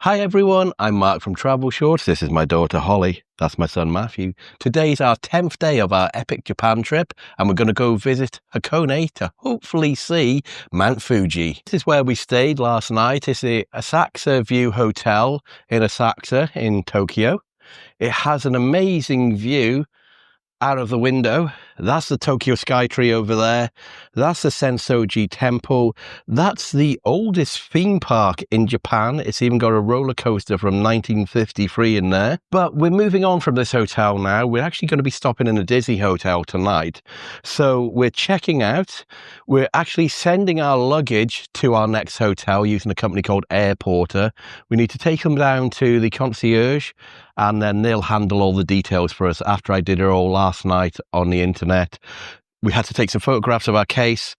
Hi everyone, I'm Mark from Travelshorts. This is my daughter Holly. That's my son Matthew. Today's our 10th day of our epic Japan trip, and we're going to go visit Hakone to hopefully see Mount Fuji. This is where we stayed last night. It's the Asakusa View Hotel in Asakusa in Tokyo. It has an amazing view out of the window. That's the Tokyo Skytree over there. That's the Sensoji Temple. That's the oldest theme park in Japan. It's even got a roller coaster from 1953 in there. But we're moving on from this hotel now. We're actually going to be stopping in a Disney hotel tonight. So we're checking out. We're actually sending our luggage to our next hotel using a company called Airporter. We need to take them down to the concierge, and then they'll handle all the details for us after I did it all last night on the internet. We had to take some photographs of our case.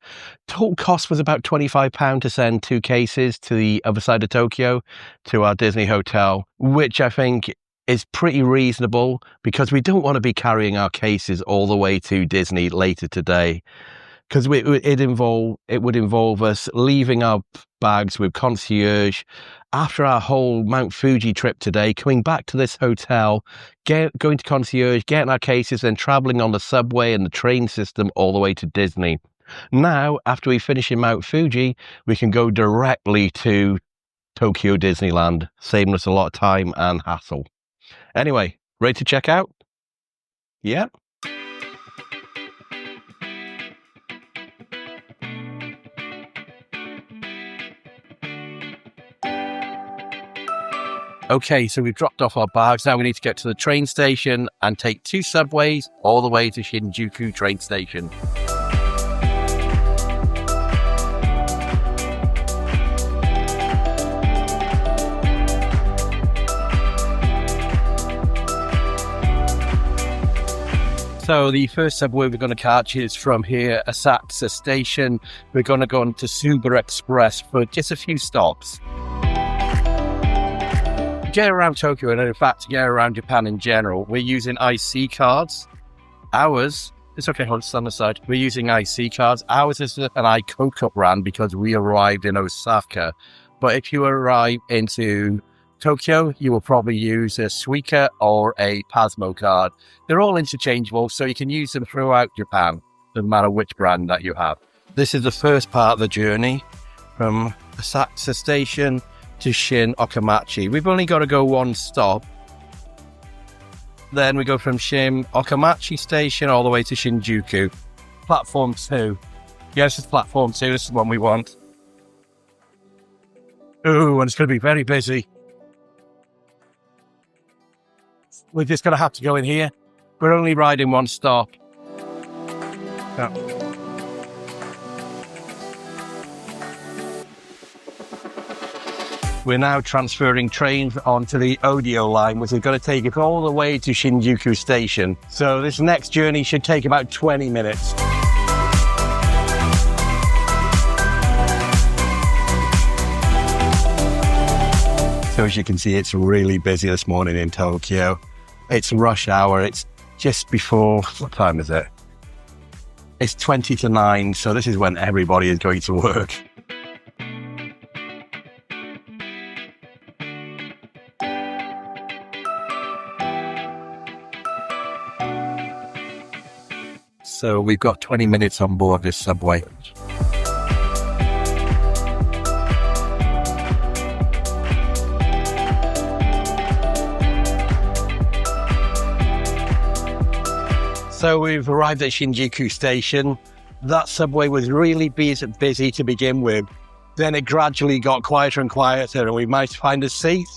Total cost was about £25 to send 2 cases to the other side of Tokyo, to our Disney hotel, which I think is pretty reasonable because we don't want to be carrying our cases all the way to Disney later today. Because it would involve us leaving our bags with concierge after our whole Mount Fuji trip today, coming back to this hotel, going to concierge, getting our cases, then travelling on the subway and the train system all the way to Disney. Now, after we finish in Mount Fuji, we can go directly to Tokyo Disneyland, saving us a lot of time and hassle. Anyway, ready to check out? Yeah. Okay, so we've dropped off our bags. Now we need to get to the train station and take 2 subways all the way to Shinjuku train station. So the first subway we're going to catch is from here, Asakusa Station. We're going to go on to Suba Express for just a few stops. To get around Tokyo, and in fact to get around Japan in general, we're using IC cards. Ours, it's okay, hold it on the side. We're using IC cards. Ours is an Icoca brand because we arrived in Osaka. But if you arrive into Tokyo, you will probably use a Suica or a Pasmo card. They're all interchangeable, so you can use them throughout Japan, no matter which brand that you have. This is the first part of the journey from Asakusa Station to Shin Okamachi. We've only got to go 1 stop. Then we go from Shin Okamachi Station all the way to Shinjuku. Platform 2. Yes, it's platform 2. This is the one we want. Ooh, and it's going to be very busy. We're just going to have to go in here. We're only riding 1 stop. Oh. We're now transferring trains onto the Odio line, which is going to take us all the way to Shinjuku Station. So this next journey should take about 20 minutes. So as you can see, it's really busy this morning in Tokyo. It's rush hour. It's just before, what time is it? It's 20 to 9, so this is when everybody is going to work. So we've got 20 minutes on board this subway. So we've arrived at Shinjuku Station. That subway was really busy to begin with. Then it gradually got quieter and quieter, and we managed to find a seat.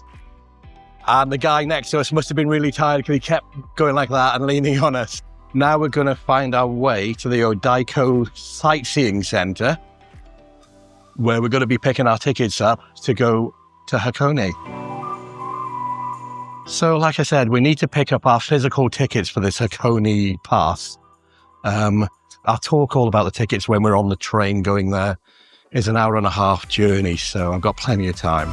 And the guy next to us must have been really tired because he kept going like that and leaning on us. Now we're going to find our way to the Odaiko Sightseeing Center, where we're going to be picking our tickets up to go to Hakone. So, like I said, we need to pick up our physical tickets for this Hakone Pass. I'll talk all about the tickets when we're on the train going there. It's an 1.5 hour journey, so I've got plenty of time.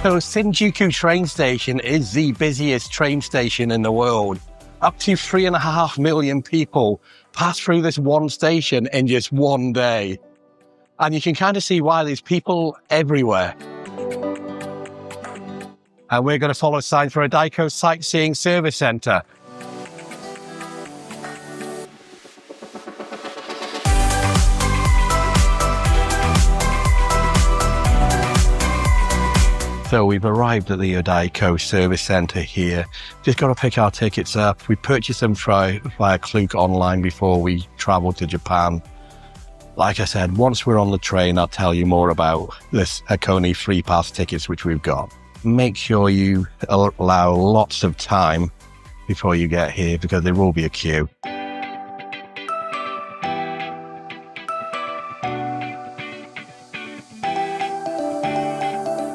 So Shinjuku train station is the busiest train station in the world. Up to 3.5 million people pass through this one station in just one day. And you can kind of see why there's people everywhere. And we're going to follow signs for a Hakone Sightseeing Service Centre. So we've arrived at the Hakone Service Centre here. Just got to pick our tickets up. We purchased them via Klook online before we travelled to Japan. Like I said, once we're on the train, I'll tell you more about this Hakone Free Pass tickets which we've got. Make sure you allow lots of time before you get here because there will be a queue.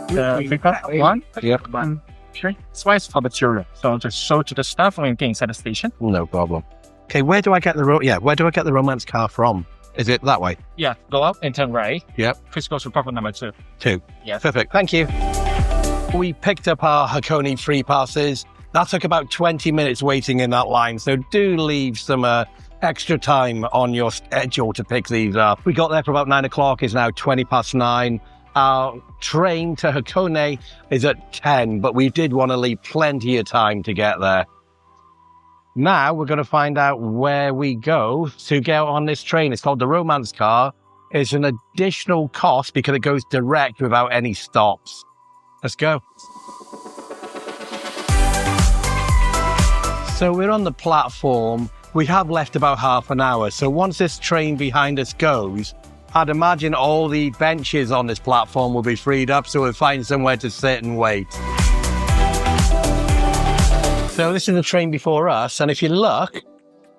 Free Pass one? Yep. One. Okay. Twice for the children. So just show to the staff when you get inside the station. No problem. Okay, where do I get the romance car from? Is it that way? Yeah, go up and turn right. Yep. Please go to platform number 2. 2. Yes. Perfect. Thank you. We picked up our Hakone Free Passes. That took about 20 minutes waiting in that line. So do leave some extra time on your schedule to pick these up. We got there for about 9 o'clock. It's now 20 past 9. Our train to Hakone is at 10, but we did want to leave plenty of time to get there. Now we're going to find out where we go to get on this train. It's called the Romance Car. It's an additional cost because it goes direct without any stops. Let's go. So we're on the platform. We have left about half an hour. So once this train behind us goes, I'd imagine all the benches on this platform will be freed up, so we'll find somewhere to sit and wait. So this is the train before us, and if you look,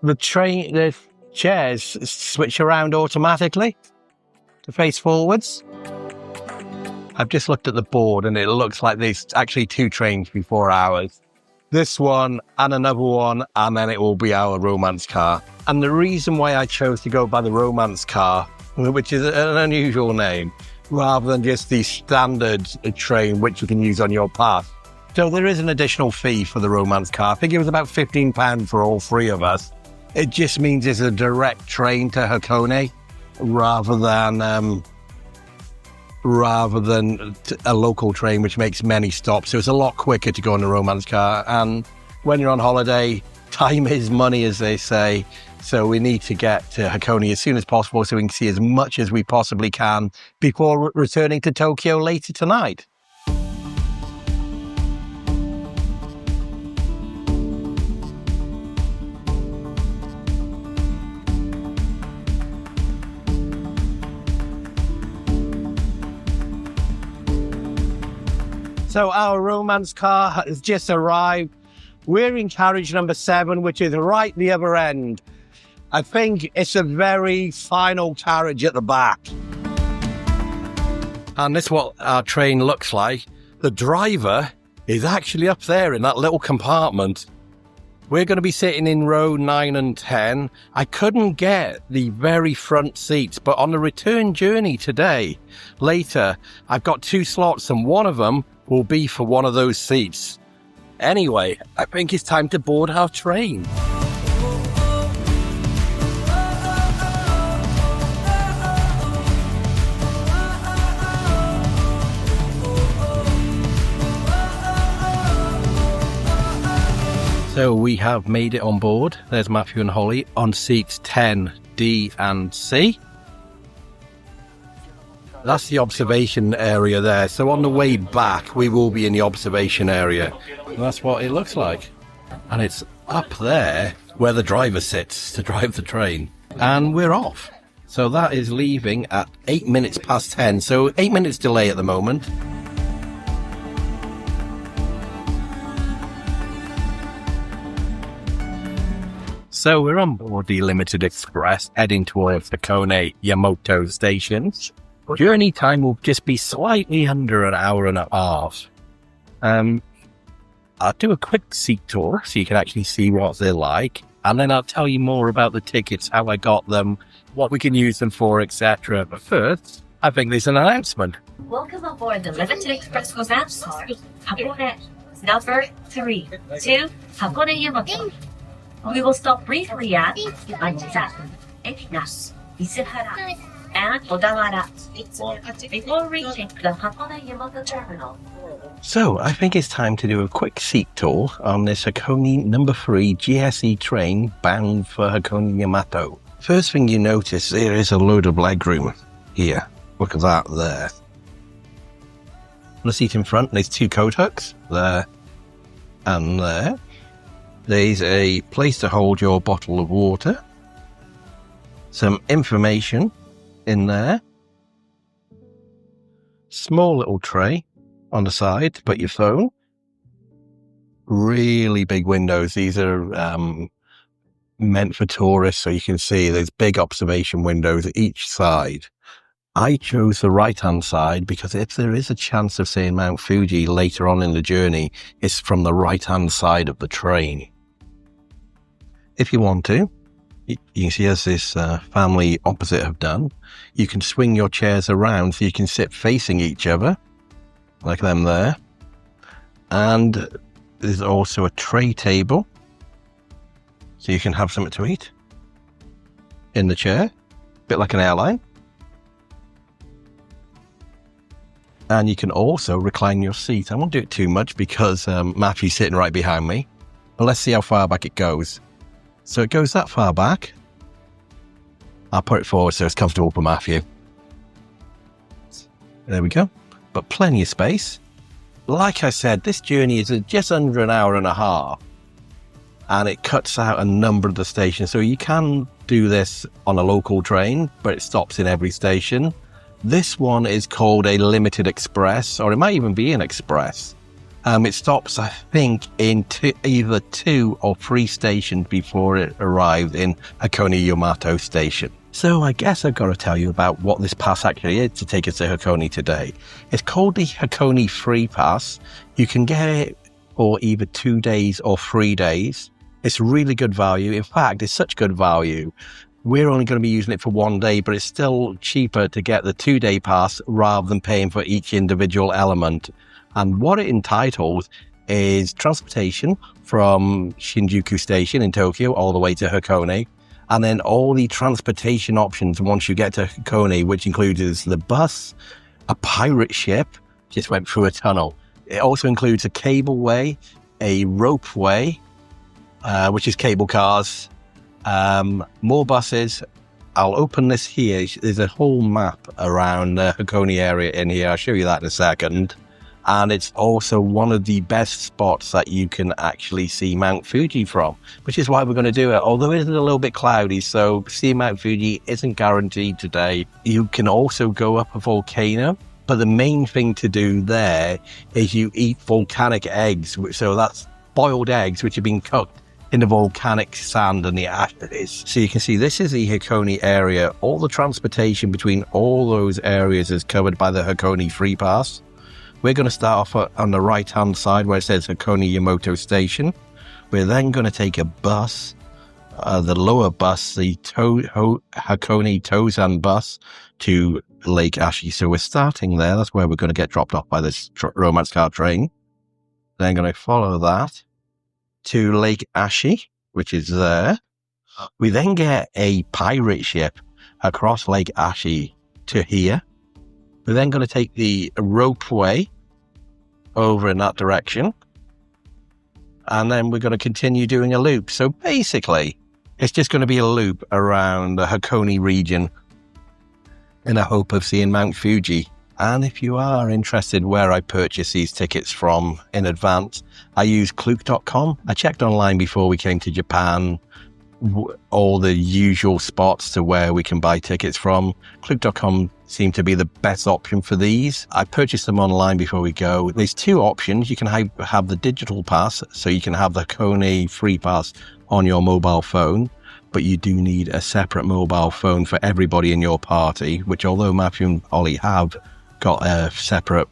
the chairs switch around automatically to face forwards. I've just looked at the board, and it looks like there's actually 2 trains before ours. This one and another one, and then it will be our romance car. And the reason why I chose to go by the romance car, which is an unusual name, rather than just the standard train which you can use on your path. So there is an additional fee for the romance car. I think it was about £15 for all 3 of us. It just means it's a direct train to Hakone rather than a local train which makes many stops. So it's a lot quicker to go on the romance car. And when you're on holiday, time is money, as they say. So we need to get to Hakone as soon as possible so we can see as much as we possibly can before returning to Tokyo later tonight. So our romance car has just arrived. We're in carriage number 7, which is right the other end. I think it's a very final carriage at the back. And this is what our train looks like. The driver is actually up there in that little compartment. We're going to be sitting in row 9 and 10. I couldn't get the very front seats, but on the return journey today, later, I've got 2 slots and one of them will be for one of those seats. Anyway, I think it's time to board our train. So we have made it on board. There's Matthew and Holly on seats 10, D and C. That's the observation area there. So on the way back, we will be in the observation area. And that's what it looks like. And it's up there where the driver sits to drive the train. And we're off. So that is leaving at 8 minutes past 10. So 8 minutes delay at the moment. So we're on board the Limited Express, heading towards Hakone Yumoto Station. Journey time will just be slightly under an hour and a half. I'll do a quick seat tour so you can actually see what they're like, and then I'll tell you more about the tickets, how I got them, what we can use them for, etc. But first, I think there's an announcement. Welcome aboard the Limited Express Hakone Hakone number 3 to Hakone Yumoto. We will stop briefly at Ichiza, Ekina, Isihara, and Odawara before reaching the Hakone Yumoto terminal. So, I think it's time to do a quick seat tour on this Hakone number 3 GSE train bound for Hakone Yamato. First thing you notice, there is a load of legroom here. Look at that there. On the seat in front, there's 2 coat hooks, there and there. There's a place to hold your bottle of water. Some information in there. Small little tray on the side to put your phone. Really big windows. These are meant for tourists, so you can see there's big observation windows at each side. I chose the right-hand side because if there is a chance of seeing Mount Fuji later on in the journey, it's from the right-hand side of the train. If you want to, you can see as this family opposite have done, you can swing your chairs around so you can sit facing each other, like them there. And there's also a tray table, so you can have something to eat in the chair, a bit like an airline. And you can also recline your seat. I won't do it too much because Matthew's sitting right behind me, but let's see how far back it goes. So it goes that far back. I'll put it forward so it's comfortable for Matthew. There we go. But plenty of space. Like I said, this journey is just under an hour and a half. And it cuts out a number of the stations. So you can do this on a local train, but it stops in every station. This one is called a limited express, or it might even be an express. It stops, I think, in either 2 or 3 stations before it arrived in Hakone Yumoto Station. So I guess I've got to tell you about what this pass actually is to take us to Hakone today. It's called the Hakone Free Pass. You can get it for either 2 days or 3 days. It's really good value. In fact, it's such good value. We're only going to be using it for 1 day, but it's still cheaper to get the 2-day pass rather than paying for each individual element. And what it entitles is transportation from Shinjuku Station in Tokyo all the way to Hakone, and then all the transportation options once you get to Hakone, which includes the bus, a pirate ship, just went through a tunnel. It also includes a cableway, a ropeway, which is cable cars, more buses. I'll open this here. There's a whole map around the Hakone area in here. I'll show you that in a second. And it's also one of the best spots that you can actually see Mount Fuji from, which is why we're going to do it. Although it is a little bit cloudy, so seeing Mount Fuji isn't guaranteed today. You can also go up a volcano, but the main thing to do there is you eat volcanic eggs. So that's boiled eggs, which have been cooked in the volcanic sand and the ashes. So you can see this is the Hakone area. All the transportation between all those areas is covered by the Hakone Free Pass. We're going to start off on the right-hand side where it says Hakone Yumoto Station. We're then going to take a bus, the lower bus, the Hakone Tozan Bus to Lake Ashi. So we're starting there. That's where we're going to get dropped off by this romance car train. Then going to follow that to Lake Ashi, which is there. We then get a pirate ship across Lake Ashi to here. We're then going to take the ropeway over in that direction. And then we're going to continue doing a loop. So basically, it's just going to be a loop around the Hakone region in the hope of seeing Mount Fuji. And if you are interested where I purchase these tickets from in advance, I use Klook.com. I checked online before we came to Japan, all the usual spots to where we can buy tickets from. Klook.com seemed to be the best option for these. I purchased them online before we go. There's 2 options. You can have the digital pass, so you can have the Hakone Free Pass on your mobile phone, but you do need a separate mobile phone for everybody in your party, which although Matthew and Ollie have got separate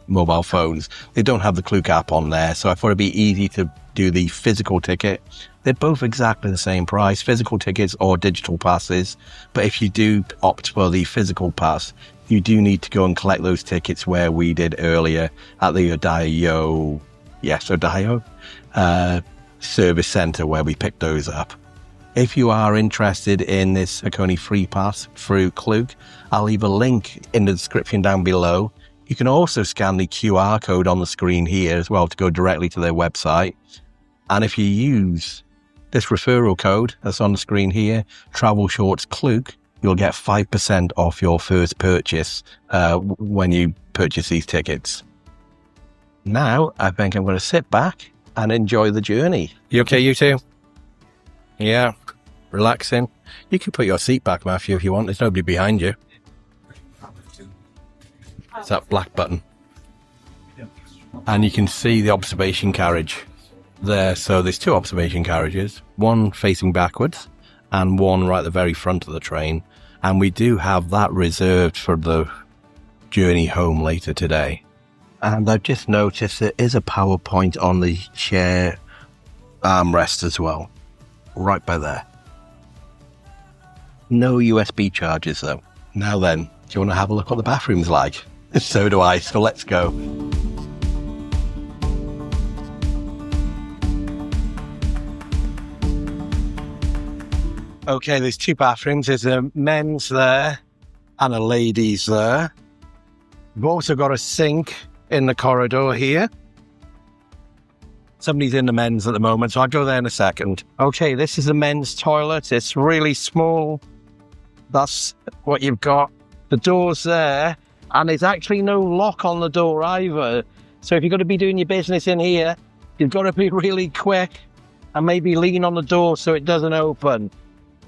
mobile phones, they don't have the Klook app on there, so I thought it'd be easy to do the physical ticket. They're both exactly the same price, physical tickets or digital passes. But if you do opt for the physical pass, you do need to go and collect those tickets where we did earlier at the Odayo service center where we picked those up. If you are interested in this Hakone Free Pass through Klook, I'll leave a link in the description down below. You can also scan the QR code on the screen here as well to go directly to their website. And if you use this referral code that's on the screen here, Travelshorts Klook, you'll get 5% off your first purchase when you purchase these tickets. Now, I think I'm going to sit back and enjoy the journey. You okay, you two? Yeah, relaxing. You can put your seat back, Matthew, if you want. There's nobody behind you. It's that black button. And you can see the observation carriage there. So there's two observation carriages, one facing backwards and one right at the very front of the train. And we do have that reserved for the journey home later today. And I've just noticed there is a power point on the chair armrest as well, right by there. No USB chargers though. Now then, do you want to have a look what the bathroom's like? So do I, so let's go. Okay, there's two bathrooms. There's a men's there and a ladies there. We've also got a sink in the corridor here. Somebody's in the men's at the moment, so I'll go there in a second. Okay, this is the men's toilet. It's really small. That's what you've got. The door's there, and there's actually no lock on the door either. So if you're going to be doing your business in here, you've got to be really quick and maybe lean on the door so it doesn't open.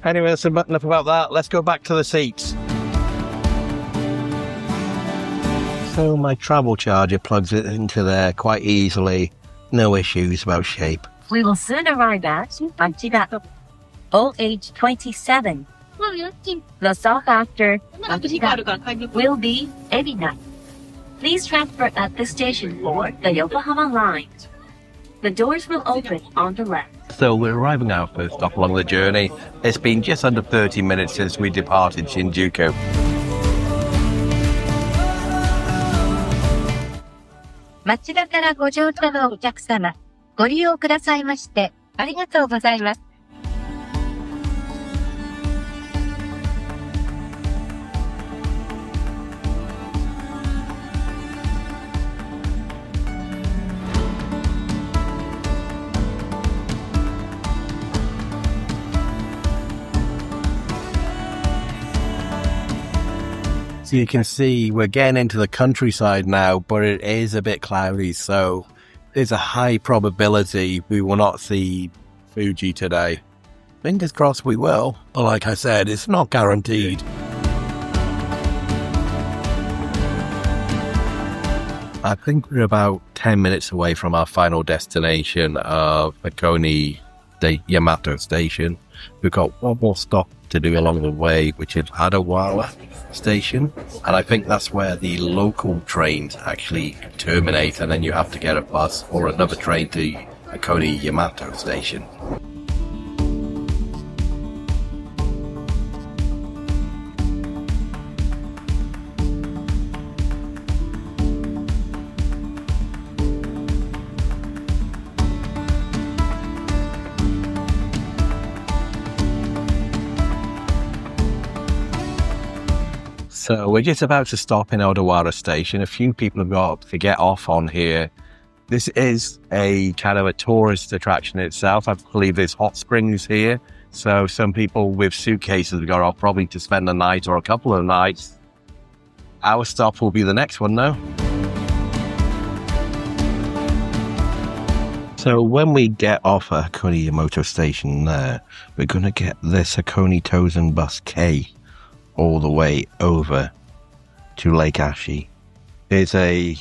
Anyway, that's enough about that. Let's go back to the seats. So my travel charger plugs it into there quite easily. No issues about shape. We will soon arrive at Machida OH27. The stop after Machida will be Ebina. Please transfer at the station for the Yokohama line. The doors will open on the left. So we're arriving at our first stop along the journey. It's been just under 30 minutes since we departed Shinjuku. 町田からご乗車のお客様、ご利用くださいましてありがとうございます。So you can see we're getting into the countryside now, but it is a bit cloudy, so there's a high probability we will not see Fuji today. Fingers crossed we will, but like I said, it's not guaranteed. I think we're about 10 minutes away from our final destination of Hakone Yumoto Station. We've got one more stop to do along the way, which is Owakudani Station, and I think that's where the local trains actually terminate, and then you have to get a bus or another train to Hakone Yumoto Station. So we're just about to stop in Owakudani Station. A few people have got to get off on here. This is a kind of a tourist attraction itself. I believe there's hot springs here. So some people with suitcases have got off probably to spend the night or a couple of nights. Our stop will be the next one now. So when we get off at Hakone Yumoto Station there, we're going to get this Hakone Tozan Bus K all the way over to Lake Ashi. There's a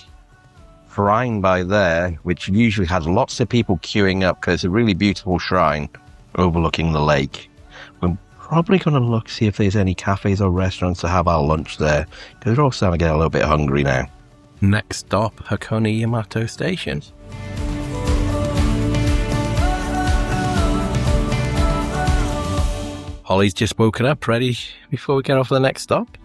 shrine by there, which usually has lots of people queuing up because it's a really beautiful shrine overlooking the lake. We're probably going to look, see if there's any cafes or restaurants to have our lunch there, because we're all starting to get a little bit hungry now. Next stop, Hakone Yumoto Station. Holly's just woken up, ready before we get off the next stop.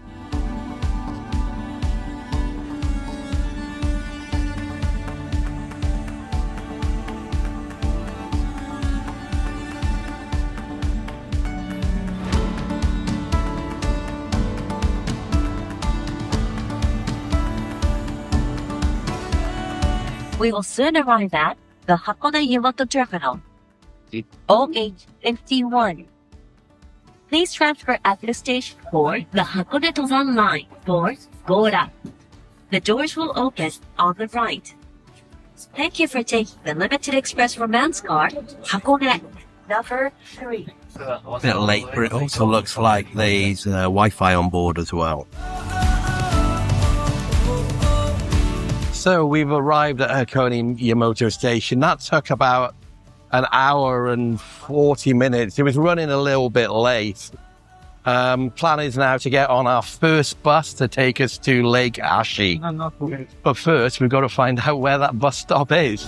We will soon arrive at the Hakone Yumoto Terminal, OH51. Please transfer at the station for the Hakone Tozan line for Gora. The doors will open on the right. Thank you for taking the limited express romance car, Hakone number 3. A bit late, but it also looks like there's Wi-Fi on board as well. So we've arrived at Hakone Yumoto Station. That took about an hour and 40 minutes. It was running a little bit late. Plan is now to get on our first bus to take us to Lake Ashi. But first, we've got to find out where that bus stop is.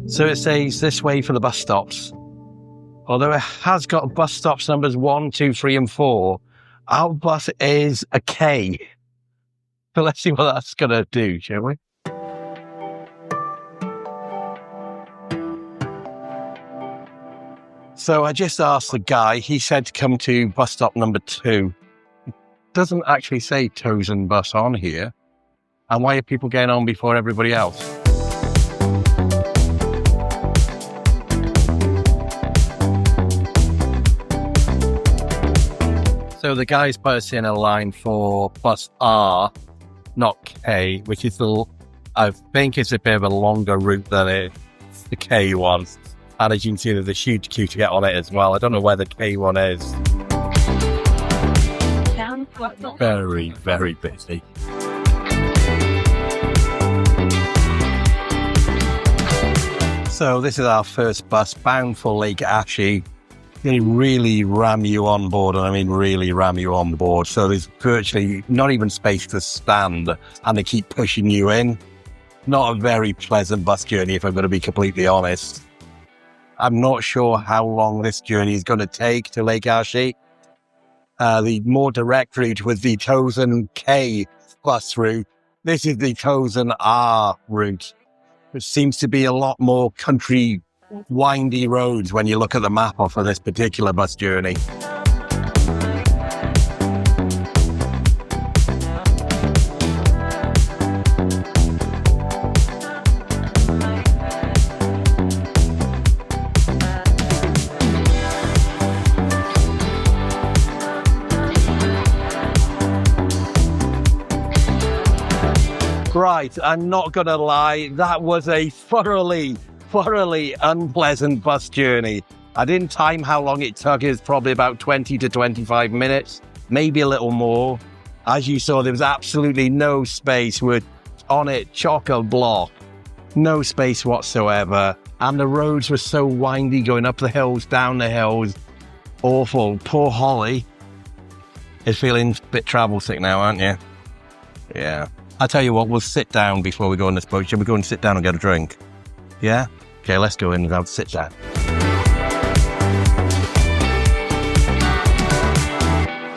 So it says this way for the bus stops. Although it has got bus stops numbers 1, 2, 3, and 4, our bus is a K. So let's see what that's going to do, shall we? So I just asked the guy, he said to come to bus stop number 2. It doesn't actually say Tozan Bus on here. And why are people getting on before everybody else? So the guys put us in a line for bus R, not K, which is I think it's a bit of a longer route than the K one. And as you can see, there's a huge queue to get on it as well. I don't know where the K one is. Very, very busy. So this is our first bus bound for Lake Ashi. They really ram you on board, and I mean really ram you on board. So there's virtually not even space to stand, and they keep pushing you in. Not a very pleasant bus journey, if I'm going to be completely honest. I'm not sure how long this journey is going to take to Lake Ashi. The more direct route was the Tozan K bus route. This is the Tozan R route, which seems to be a lot more country windy roads when you look at the map off of this particular bus journey. Right, I'm not gonna lie, that was a thoroughly unpleasant bus journey. I didn't time how long it took. It was probably about 20 to 25 minutes, maybe a little more. As you saw, there was absolutely no space. We're on it chock-a-block. No space whatsoever. And the roads were so windy, going up the hills, down the hills. Awful. Poor Holly is feeling a bit travel sick now, aren't you? Yeah. I'll tell you what, we'll sit down before we go on this boat. Shall we go and sit down and get a drink? Yeah? Okay, let's go in and have a sit down.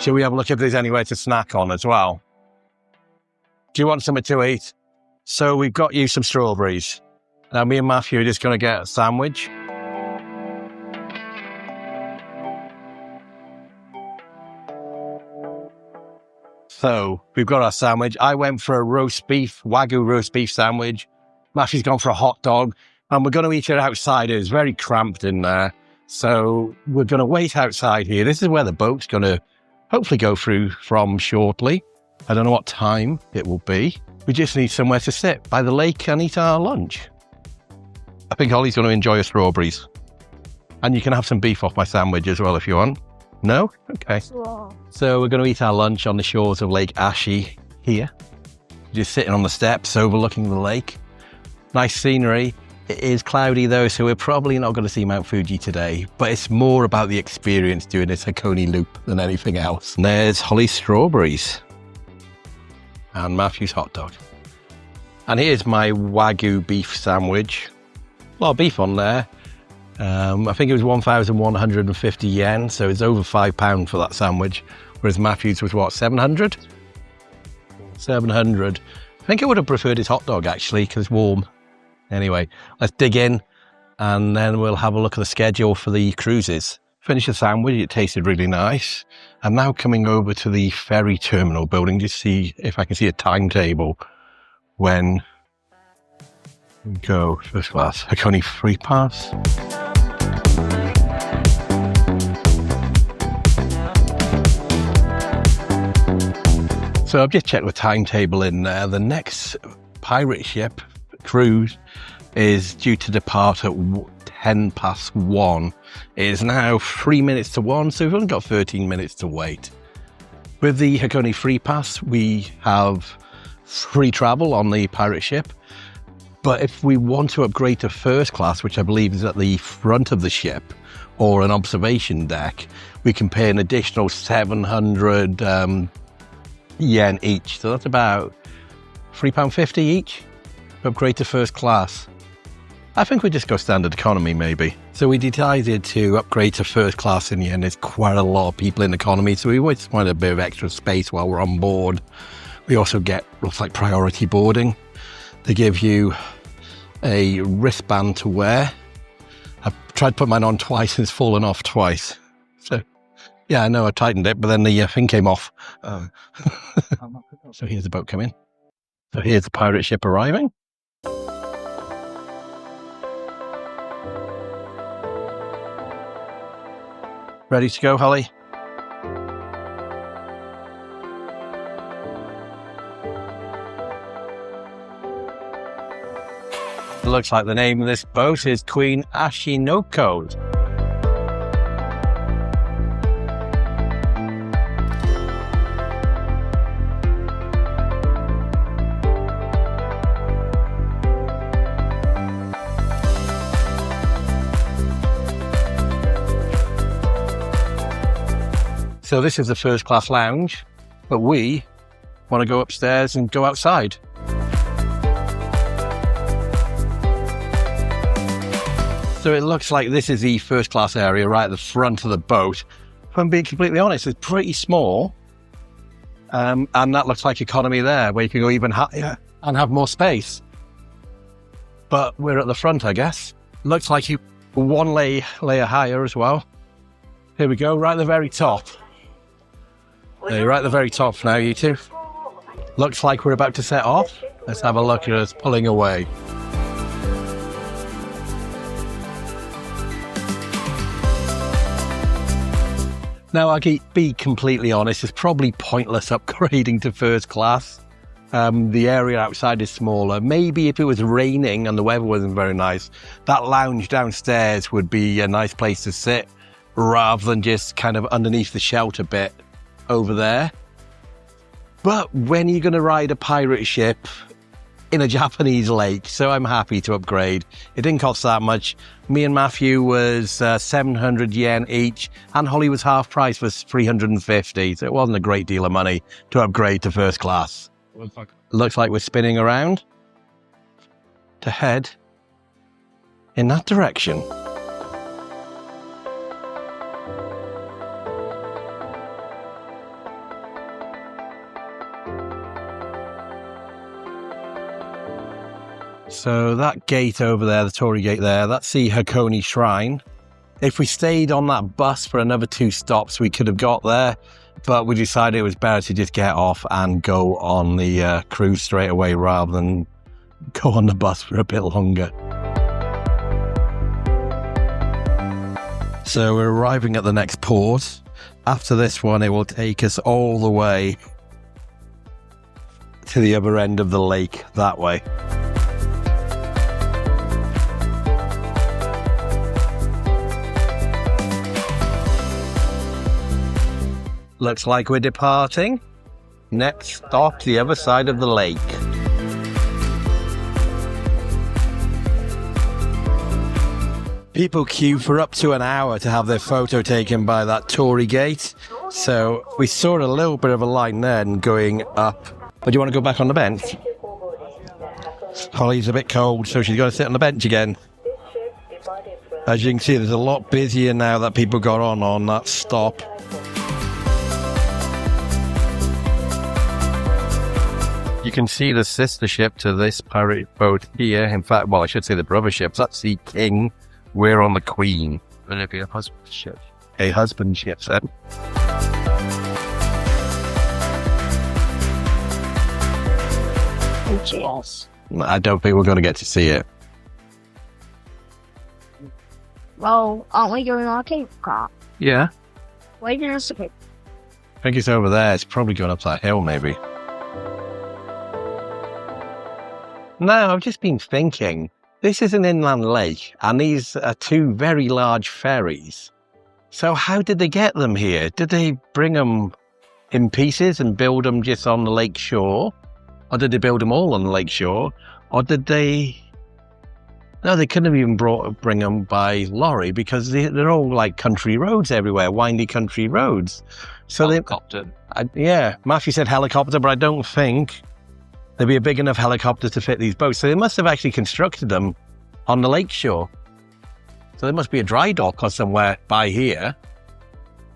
Shall we have a look if there's anywhere to snack on as well? Do you want something to eat? So we've got you some strawberries. Now me and Matthew are just going to get a sandwich. So we've got our sandwich. I went for a Wagyu roast beef sandwich. Matthew's gone for a hot dog. And we're going to eat it outside. It's very cramped in there. So we're going to wait outside here. This is where the boat's going to hopefully go through from shortly. I don't know what time it will be. We just need somewhere to sit by the lake and eat our lunch. I think Holly's going to enjoy her strawberries. And you can have some beef off my sandwich as well if you want. No? Okay. Sure. So we're going to eat our lunch on the shores of Lake Ashi here. Just sitting on the steps overlooking the lake. Nice scenery. It is cloudy though, so we're probably not going to see Mount Fuji today, but it's more about the experience doing this Hakone loop than anything else. And there's Holly's strawberries and Matthew's hot dog. And here's my Wagyu beef sandwich. A lot of beef on there. I think it was 1,150 yen, so it's over £5 for that sandwich, whereas Matthew's was what, 700? 700. think I would have preferred his hot dog, actually, because it's warm. Anyway, let's dig in, and then we'll have a look at the schedule for the cruises. Finished the sandwich, it tasted really nice. I'm now coming over to the ferry terminal building to see if I can see a timetable when we go first class. Hakone Free Pass. So I've just checked the timetable in there. The next pirate ship cruise is due to depart at 1:10 It is now 3 minutes to 1, so we've only got 13 minutes to wait. With the Hakone Free Pass, we have free travel on the pirate ship. But if we want to upgrade to first class, which I believe is at the front of the ship, or an observation deck, we can pay an additional 700 yen each. So that's about £3.50 each to upgrade to first class. I think we just go standard economy maybe. So we decided to upgrade to first class in the end. There's quite a lot of people in economy, so we always want a bit of extra space while we're on board. We also get, looks like, priority boarding. They give you a wristband to wear. I've tried to put mine on twice and it's fallen off twice. So yeah, I know I tightened it, but then the thing came off. So here's the boat coming. So here's the pirate ship arriving. Ready to go, Holly? It looks like the name of this boat is Queen Ashinoko. So this is the first class lounge, but we want to go upstairs and go outside. So it looks like this is the first class area right at the front of the boat. If I'm being completely honest, it's pretty small. And that looks like economy there, where you can go even higher and have more space. But we're at the front, I guess. Looks like you one layer higher as well. Here we go, right at the very top. There, right at the very top now, you two. Looks like we're about to set off. Let's have a look at us pulling away. Now, I'll be completely honest, it's probably pointless upgrading to first class. The area outside is smaller. Maybe if it was raining and the weather wasn't very nice, that lounge downstairs would be a nice place to sit, rather than just kind of underneath the shelter bit over there. But when you're going to ride a pirate ship in a Japanese lake, so I'm happy to upgrade. It didn't cost that much. Me and Matthew was 700 yen each, and Holly was half price, was 350, so it wasn't a great deal of money to upgrade to first class. Looks like we're spinning around to head in that direction. So that gate over there, the Torii gate there, that's the Hakone Shrine. If we stayed on that bus for another 2 stops, we could have got there, but we decided it was better to just get off and go on the cruise straight away rather than go on the bus for a bit longer. So we're arriving at the next port. After this one, it will take us all the way to the other end of the lake that way. Looks like we're departing. Next stop, the other side of the lake. People queue for up to an hour to have their photo taken by that Torii gate. So we saw a little bit of a line then going up. But do you want to go back on the bench? Holly's a bit cold, so she's got to sit on the bench again. As you can see, there's a lot busier now that people got on that stop. You can see the sister ship to this pirate boat here. In fact, well, I should say the brother ships. That's the King. We're on the Queen. Will it be a husband ship? A husband ship, then. Yes. I don't think we're going to get to see it. Well, aren't we going on a cable car? Yeah. Where did I see it? I think it's over there. It's probably going up that hill, maybe. No, I've just been thinking. This is an inland lake, and these are two very large ferries. So how did they get them here? Did they bring them in pieces and build them just on the lake shore? Or did they build them all on the lake shore? Or did they... No, they couldn't have even bring them by lorry because they're all like country roads everywhere, windy country roads. So Helicopter. Yeah, Matthew said helicopter, but I don't think there'd be a big enough helicopter to fit these boats. So they must have actually constructed them on the lake shore. So there must be a dry dock or somewhere by here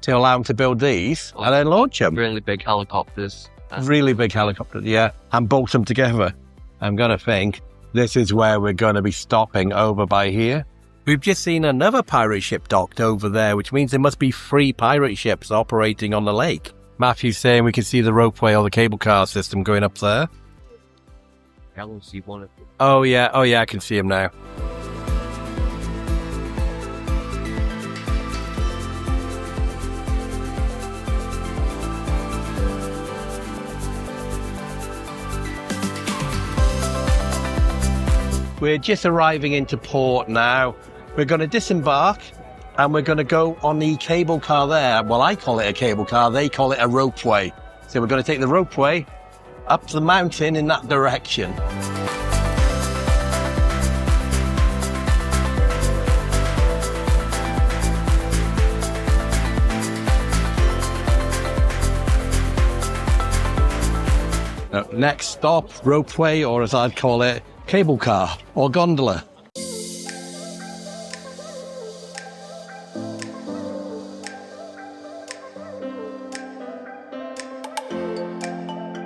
to allow them to build these and then launch them. Really big helicopters. Really big helicopters, yeah, and bolt them together. I'm going to think this is where we're going to be stopping over by here. We've just seen another pirate ship docked over there, which means there must be 3 pirate ships operating on the lake. Matthew's saying we can see the ropeway or the cable car system going up there. I don't see one of them. Oh yeah, I can see him now. We're just arriving into port now. We're going to disembark and we're going to go on the cable car there. Well, I call it a cable car. They call it a ropeway. So we're going to take the ropeway up the mountain in that direction. Next stop, ropeway, or as I'd call it, cable car or gondola.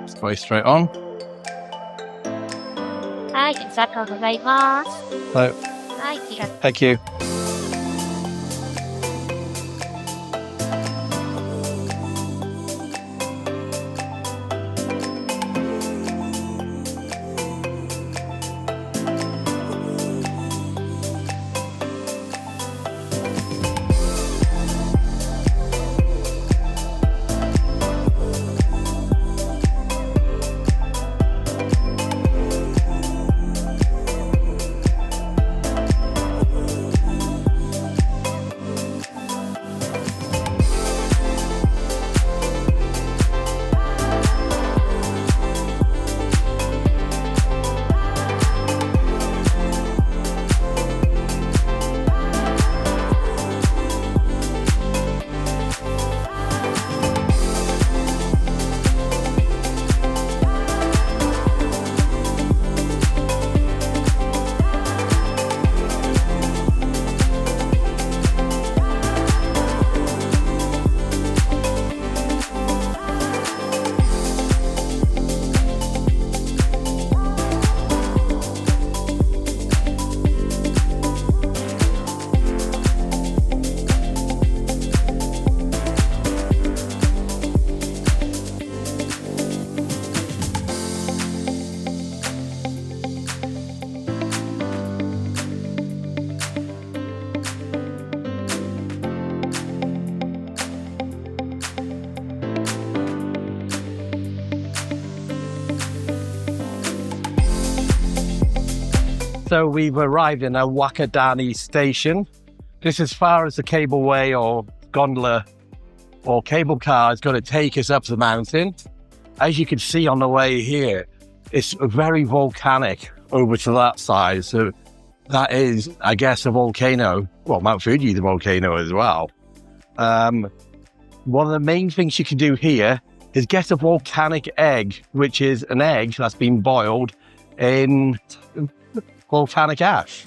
Let's go straight on. Hi, So, thank you. So we've arrived in Owakudani station. This is as far as the cableway or gondola or cable car is going to take us up the mountain. As you can see on the way here, it's very volcanic over to that side. So that is, I guess, a volcano. Well, Mount Fuji is a volcano as well. One of the main things you can do here is get a volcanic egg, which is an egg that's been boiled in volcanic ash.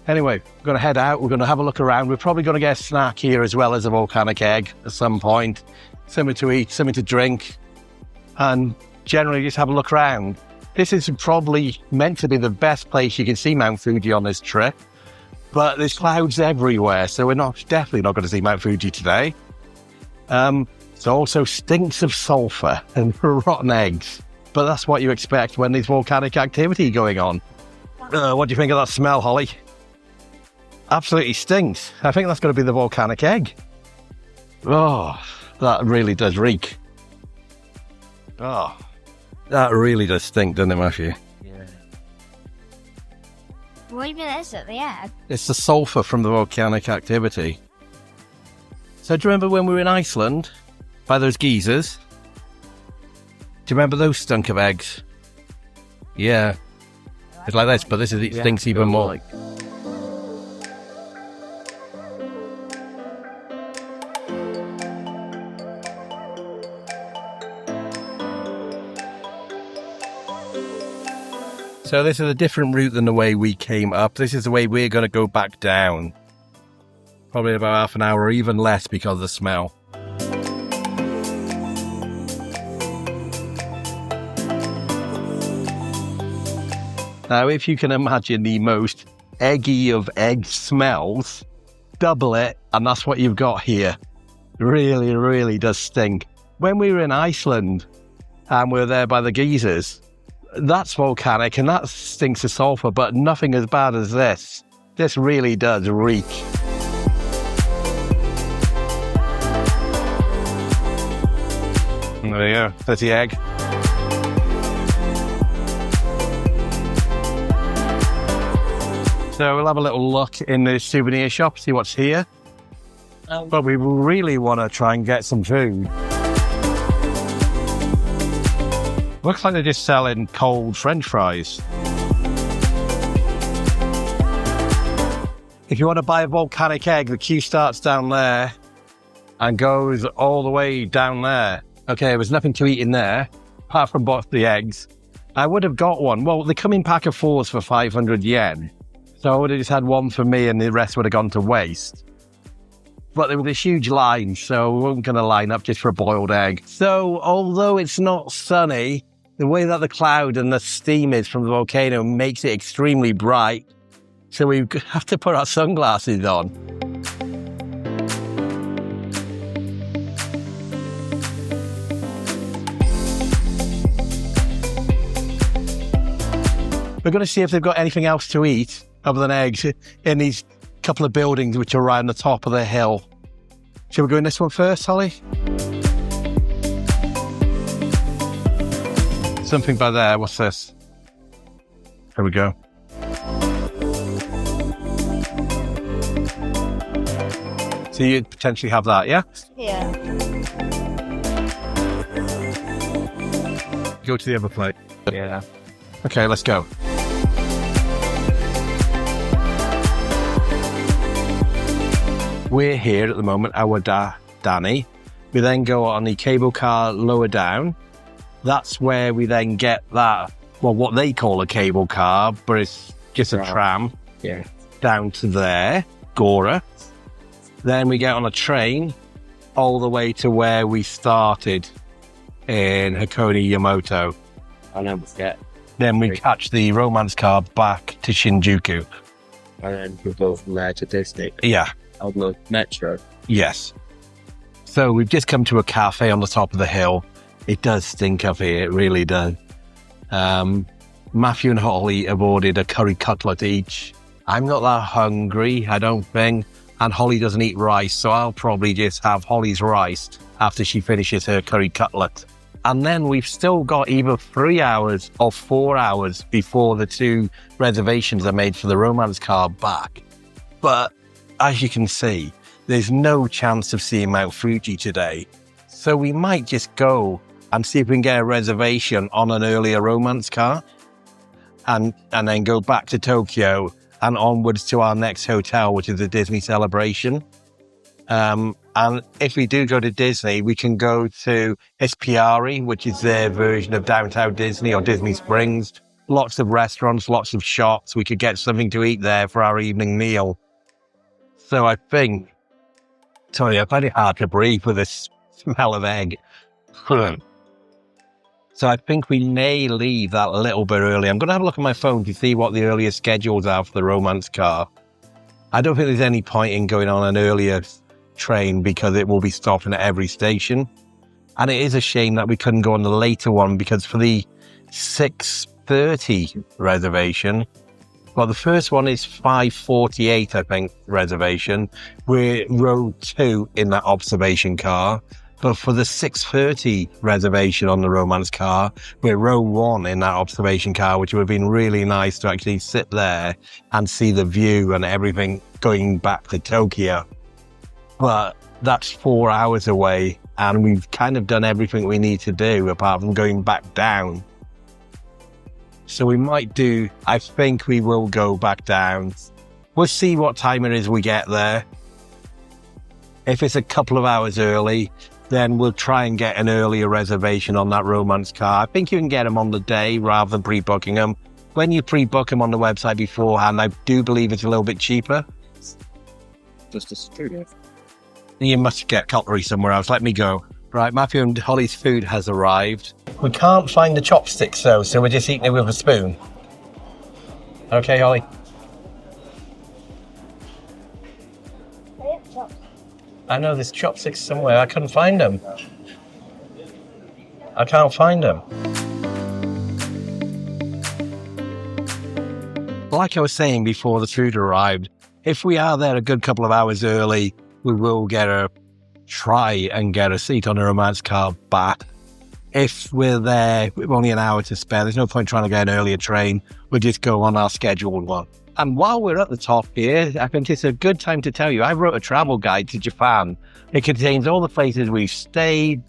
Anyway, we're going to head out. We're going to have a look around. We're probably going to get a snack here as well as a volcanic egg at some point. Something to eat, something to drink. And generally just have a look around. This is probably meant to be the best place you can see Mount Fuji on this trip, but there's clouds everywhere, so we're definitely not going to see Mount Fuji today. It also stinks of sulphur and rotten eggs, but that's what you expect when there's volcanic activity going on. What do you think of that smell, Holly? Absolutely stinks. I think that's going to be the volcanic egg. Oh, that really does reek. Oh, that really does stink, doesn't it, Matthew? Yeah. What even is it? The egg? It's the sulphur from the volcanic activity. So do you remember when we were in Iceland by those geysers? Do you remember those stunk of eggs? Yeah. It's like this, but it stinks even more. So this is a different route than the way we came up. This is the way we're going to go back down. Probably about half an hour or even less because of the smell. Now, if you can imagine the most eggy of egg smells, double it, and that's what you've got here. Really, really does stink. When we were in Iceland and we were there by the geysers, that's volcanic and that stinks of sulphur, but nothing as bad as this. This really does reek. There you go, there's the egg. So we'll have a little look in the souvenir shop, see what's here. But we really want to try and get some food. Looks like they're just selling cold French fries. If you want to buy a volcanic egg, the queue starts down there and goes all the way down there. Okay, there was nothing to eat in there, apart from both the eggs. I would have got one. Well, they come in pack of 4s for 500 yen. So I would have just had one for me and the rest would have gone to waste. But there was this huge line, so we weren't going to line up just for a boiled egg. So although it's not sunny, the way that the cloud and the steam is from the volcano makes it extremely bright. So we have to put our sunglasses on. We're going to see if they've got anything else to eat other than eggs in these couple of buildings which are around the top of the hill. Shall we go in this one first, Holly? Something by there. What's this? Here we go. So you'd potentially have that, yeah? Yeah. Go to the other plate. Yeah. Okay, let's go. We're here at the moment, Owakudani. We then go on the cable car lower down. That's where we then get that, well, what they call a cable car, but it's just a tram. Yeah. Down to there, Gora. Then we get on a train all the way to where we started in Hakone Yumoto. I'll never forget. Then we catch the romance car back to Shinjuku. And then we go from there to Disney. Yeah. On the metro. Yes. So we've just come to a cafe on the top of the hill. It does stink up here, it really does. Matthew and Holly have ordered a curry cutlet each. I'm not that hungry, I don't think. And Holly doesn't eat rice, so I'll probably just have Holly's rice after she finishes her curry cutlet. And then we've still got either 3 hours or 4 hours before the 2 reservations are made for the romance car back. But as you can see, there's no chance of seeing Mount Fuji today. So we might just go and see if we can get a reservation on an earlier romance car and then go back to Tokyo and onwards to our next hotel, which is the Disney Celebration. And if we do go to Disney, we can go to Ispiari, which is their version of Downtown Disney or Disney Springs. Lots of restaurants, lots of shops. We could get something to eat there for our evening meal. So I think, sorry, I find it hard to breathe with this smell of egg. So I think we may leave that a little bit early. I'm going to have a look at my phone to see what the earliest schedules are for the romance car. I don't think there's any point in going on an earlier train because it will be stopping at every station. And it is a shame that we couldn't go on the later one because for the 6:30 reservation, well, the first one is 5:48, I think, reservation. We're row 2 in that observation car. But for the 6:30 reservation on the romance car, we're row 1 in that observation car, which would have been really nice to actually sit there and see the view and everything going back to Tokyo. But that's 4 hours away, and we've kind of done everything we need to do apart from going back down. So we might do, I think we will go back down. We'll see what time it is we get there. If it's a couple of hours early, then we'll try and get an earlier reservation on that romance car. I think you can get them on the day rather than pre-booking them. When you pre-book them on the website beforehand, I do believe it's a little bit cheaper. Just a student. You must get cutlery somewhere else. Let me go. Right, Matthew and Holly's food has arrived. We can't find the chopsticks though, so we're just eating it with a spoon. Okay, Holly? I know there's chopsticks somewhere. I couldn't find them. I can't find them. Like I was saying before the food arrived, if we are there a good couple of hours early, we will try and get a seat on a romance car back. If we're there with only an hour to spare, there's no point trying to get an earlier train. We'll just go on our scheduled one. And while we're at the top here, I think it's a good time to tell you, I wrote a travel guide to Japan. It contains all the places we've stayed,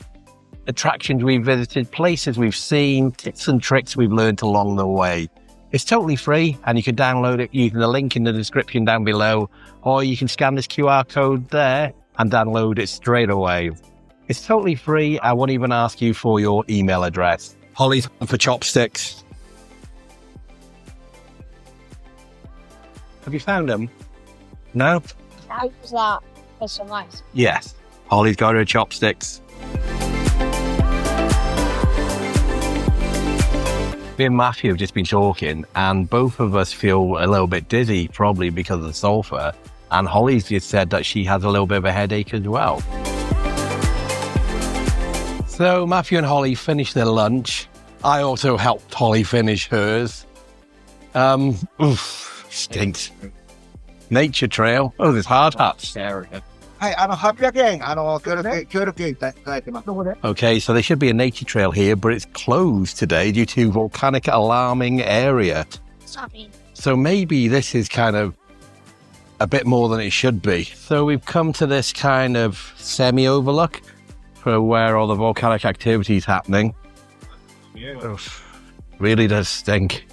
attractions we've visited, places we've seen, tips and tricks we've learned along the way. It's totally free, and you can download it using the link in the description down below, or you can scan this QR code there and download it straight away. It's totally free. I won't even ask you for your email address. Holly's for chopsticks. Have you found them? No? How was that? That's so nice. Yes. Holly's got her chopsticks. Me and Matthew have just been talking, and both of us feel a little bit dizzy, probably because of the sulphur. And Holly's just said that she has a little bit of a headache as well. So Matthew and Holly finished their lunch. I also helped Holly finish hers. Stinks. Nature trail. Oh, there's hard hats. Okay, so there should be a nature trail here, but it's closed today due to volcanic alarming area. So maybe this is kind of a bit more than it should be. So we've come to this kind of semi-overlook for where all the volcanic activity is happening. Yeah. Oof, really does stink.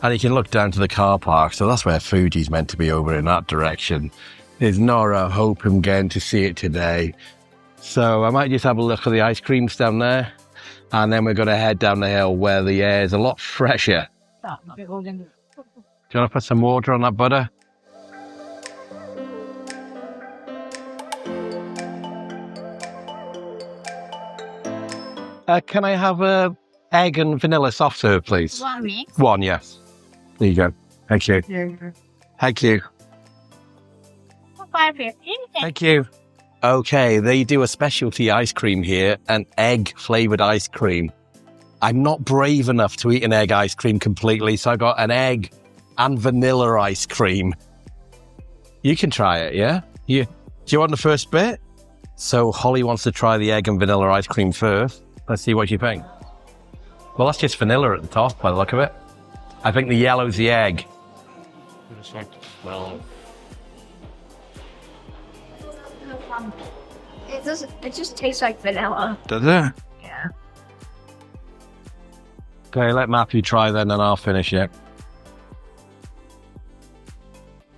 And you can look down to the car park, so that's where Fuji's meant to be, over in that direction. There's not a hope I'm getting to see it today. So I might just have a look at the ice creams down there, and then we're going to head down the hill where the air is a lot fresher. Do you want to put some water on that butter? Can I have a egg and vanilla soft serve, please? One, yes. There you go. Thank you. Thank you. Thank you. Okay, they do a specialty ice cream here, an egg-flavoured ice cream. I'm not brave enough to eat an egg ice cream completely, so I got an egg and vanilla ice cream. You can try it, yeah? Do you want the first bit? So Holly wants to try the egg and vanilla ice cream first. Let's see what you think. Well, that's just vanilla at the top by the look of it. I think the yellow's the egg. It just tastes like vanilla. Does it? Yeah. Okay, let Matthew try then and I'll finish it.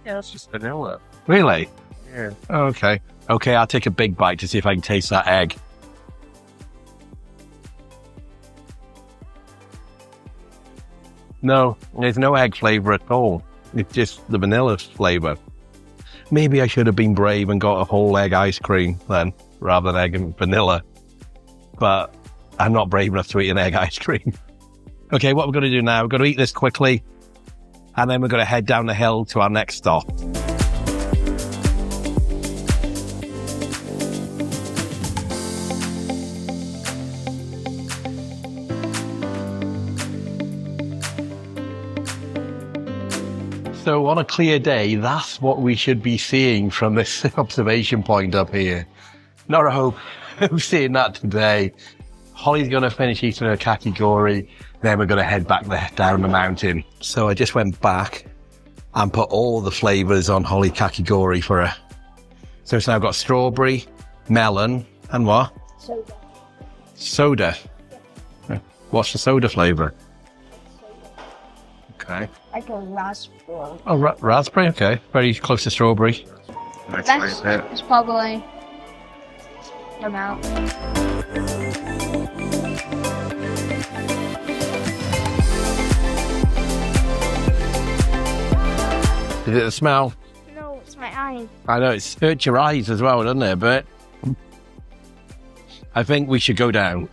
Yeah, it's just vanilla. Really? Yeah. Okay. Okay, I'll take a big bite to see if I can taste that egg. No, there's no egg flavour at all. It's just the vanilla flavour. Maybe I should have been brave and got a whole egg ice cream then, rather than egg and vanilla. But I'm not brave enough to eat an egg ice cream. Okay, what we're going to do now, we're going to eat this quickly, and then we're going to head down the hill to our next stop. So on a clear day, that's what we should be seeing from this observation point up here. Not a hope of seeing that today. Holly's going to finish eating her kakigori, then we're going to head back down the mountain. So I just went back and put all the flavours on Holly kakigori for her. So it's now got strawberry, melon, and what? Soda. Soda. What's the soda flavour? Okay. Like a raspberry. Oh, raspberry, okay. Very close to strawberry. It's probably the amount. Is it the smell? No, it's my eye. I know, it's hurt your eyes as well, doesn't it? But I think we should go down.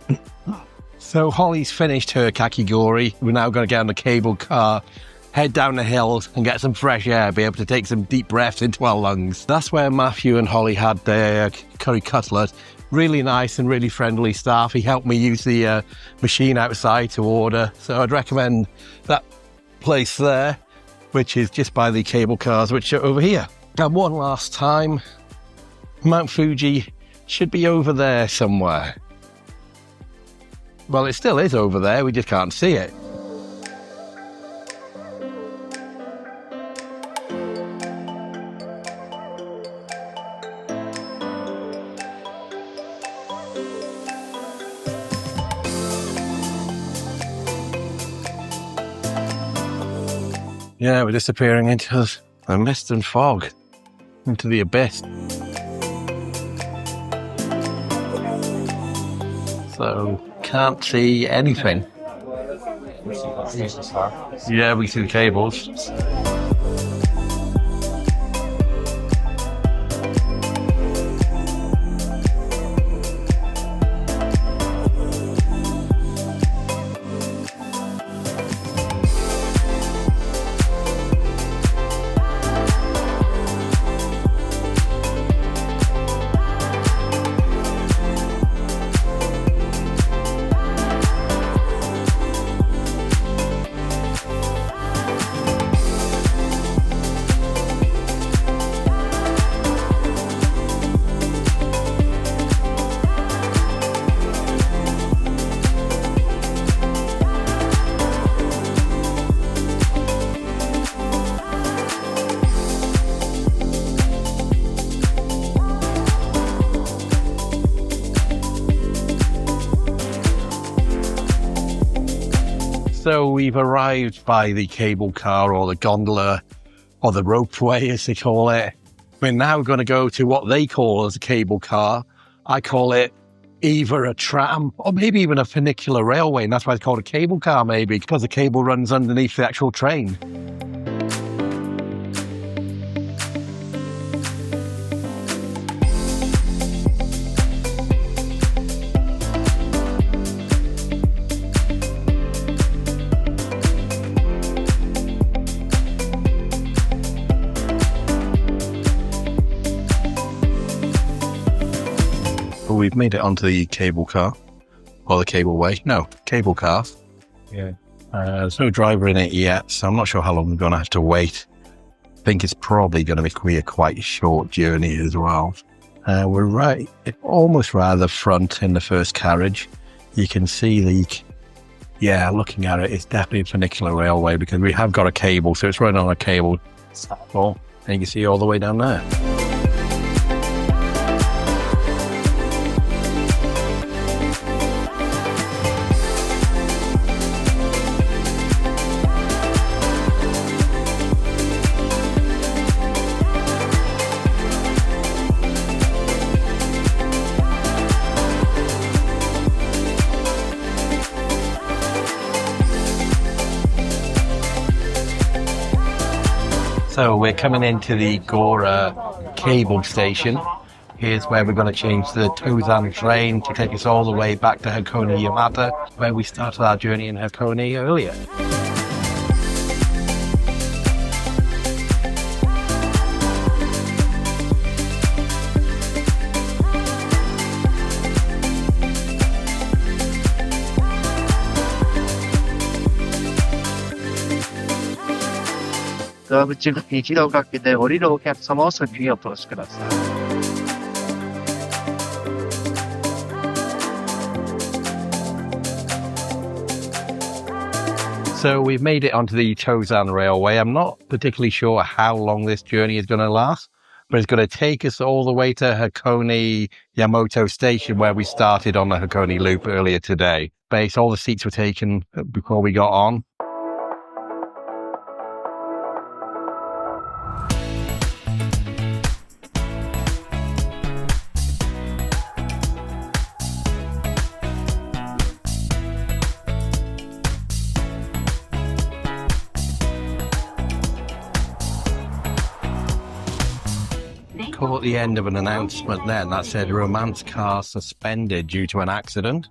So Holly's finished her kakigori. We're now going to get on the cable car, head down the hills and get some fresh air, be able to take some deep breaths into our lungs. That's where Matthew and Holly had their curry cutlet. Really nice and really friendly staff. He helped me use the machine outside to order. So I'd recommend that place there, which is just by the cable cars, which are over here. And one last time, Mount Fuji should be over there somewhere. Well, it still is over there, we just can't see it. Yeah, we're disappearing into the mist and fog, into the abyss. So, can't see anything. Yeah, we see the cables. So we've arrived by the cable car or the gondola or the ropeway as they call it. We're now going to go to what they call as a cable car. I call it either a tram or maybe even a funicular railway, and that's why it's called a cable car maybe, because the cable runs underneath the actual train. We've made it onto the cable car, or the cableway. No, cable car. Yeah. There's no driver in it yet, so I'm not sure how long we're going to have to wait. I think it's probably going to be a quite short journey as well. We're right, almost right at the front in the first carriage. You can see looking at it, it's definitely a funicular railway because we have got a cable, so it's running on a cable. And you can see all the way down there. So we're coming into the Gora cable station. here's where we're going to change the Tozan train to take us all the way back to Hakone Yamada, where we started our journey in Hakone earlier. So we've made it onto the Tozan Railway. I'm not particularly sure how long this journey is going to last, but it's going to take us all the way to Hakone Yumoto Station, where we started on the Hakone Loop earlier today. Base, all the seats were taken before we got on. Caught the end of an announcement then that said romance car suspended due to an accident.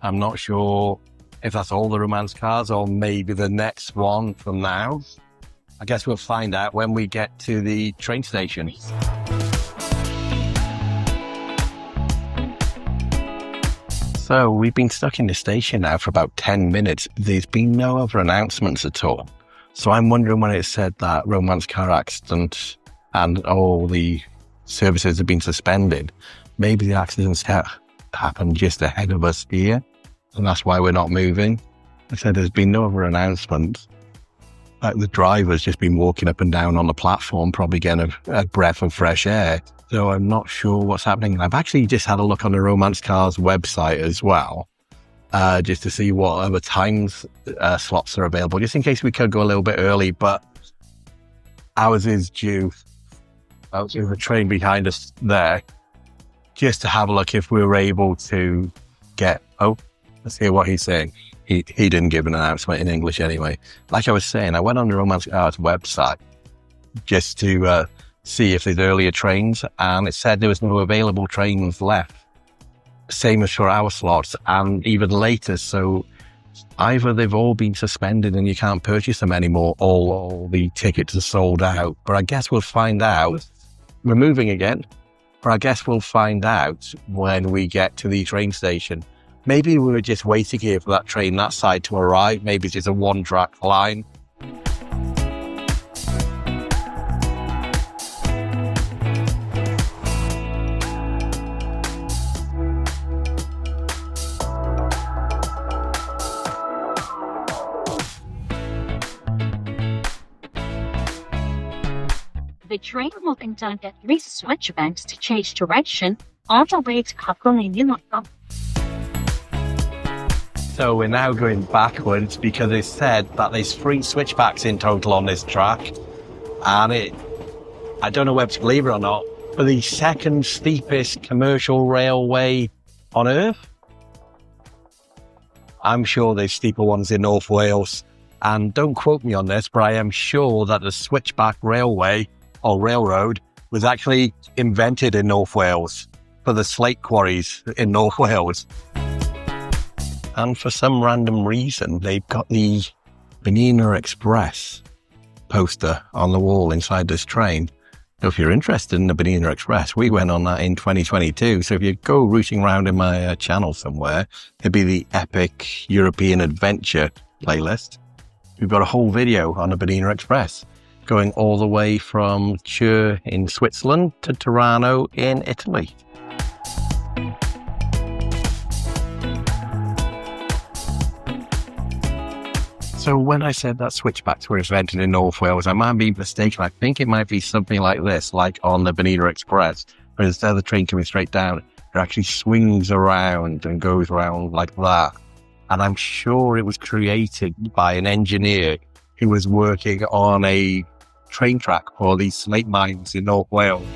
I'm not sure if that's all the romance cars or maybe the next one from now. I guess we'll find out when we get to the train station. So we've been stuck in the station now for about 10 minutes. There's been no other announcements at all. So I'm wondering when it said that romance car accident and all the services have been suspended, maybe the accidents happened just ahead of us here, and that's why we're not moving. I said there's been no other announcements. Like the driver's just been walking up and down on the platform, probably getting a breath of fresh air. So I'm not sure what's happening. I've actually just had a look on the romance car's website as well, just to see what other times slots are available, just in case we could go a little bit early, but ours is due. There's a train behind us there, just to have a look if we were able to get... Oh, let's hear what he's saying. He didn't give an announcement in English anyway. Like I was saying, I went on the Romance Car's website just to see if there's earlier trains, and it said there was no available trains left. Same as for our slots, and even later. So either they've all been suspended and you can't purchase them anymore, or all the tickets are sold out. But I guess we'll find out. We're moving again, but I guess we'll find out when we get to the train station. Maybe we were just waiting here for that train that side to arrive. Maybe it's just a one-track line. The train will conduct at 3 switchbacks to change direction on the way to Hakone Yumoto. So we're now going backwards because it said that there's 3 switchbacks in total on this track. And I don't know whether to believe it or not, but the second steepest commercial railway on Earth. I'm sure there's steeper ones in North Wales. And don't quote me on this, but I am sure that the switchback railway or railroad was actually invented in North Wales for the slate quarries in North Wales. And for some random reason, they've got the Banana Express poster on the wall inside this train. So if you're interested in the Banana Express, we went on that in 2022. So if you go rooting around in my channel somewhere, it'd be the Epic European Adventure playlist. We've got a whole video on the Banana Express, going all the way from Chur in Switzerland to Tirano in Italy. So when I said that switchbacks were invented in North Wales, I might be mistaken. I think it might be something like this, like on the Banana Express, where instead of the train coming straight down, it actually swings around and goes around like that. And I'm sure it was created by an engineer who was working on a train track for these slate mines in North Wales.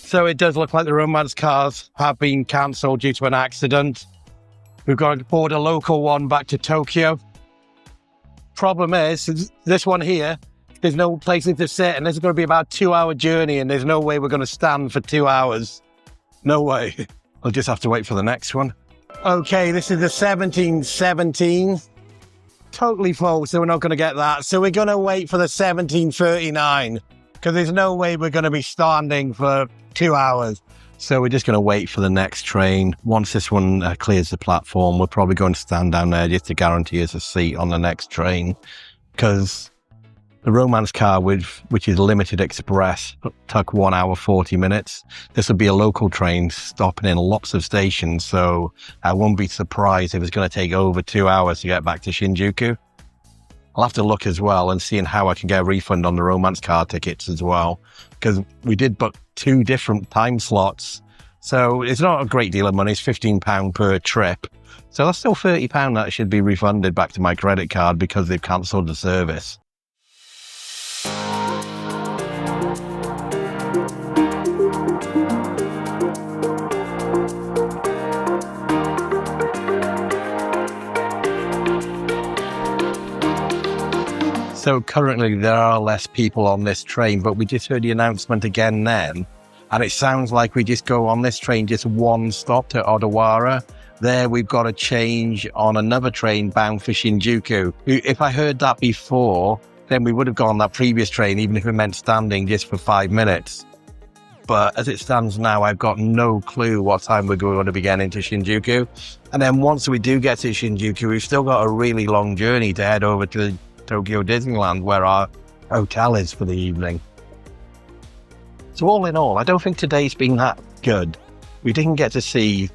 So it does look like the romance cars have been cancelled due to an accident. We've got to board a local one back to Tokyo. Problem is, this one here, there's no places to sit, and this is going to be about a 2-hour journey, and there's no way we're going to stand for 2 hours. No way. I'll just have to wait for the next one. Okay, this is the 1717. Totally full, so we're not going to get that. So we're going to wait for the 1739, because there's no way we're going to be standing for 2 hours. So we're just going to wait for the next train. Once this one clears the platform, we're probably going to stand down there just to guarantee us a seat on the next train. Because the romance car, which is limited express, took 1 hour, 40 minutes. This will be a local train stopping in lots of stations. So I won't be surprised if it's going to take over 2 hours to get back to Shinjuku. I'll have to look as well and see how I can get a refund on the romance car tickets as well. Because we did book 2 different time slots. So it's not a great deal of money. It's £15 per trip. So that's still £30 that should be refunded back to my credit card because they've cancelled the service. So currently there are less people on this train, but we just heard the announcement again then. And it sounds like we just go on this train, just one stop to Odawara. There we've got to change on another train bound for Shinjuku. If I heard that before, then we would have gone on that previous train, even if it meant standing just for 5 minutes. But as it stands now, I've got no clue what time we're going to be getting to Shinjuku. And then once we do get to Shinjuku, we've still got a really long journey to head over to Tokyo Disneyland, where our hotel is for the evening. So all in all, I don't think today's been that good. We didn't get to see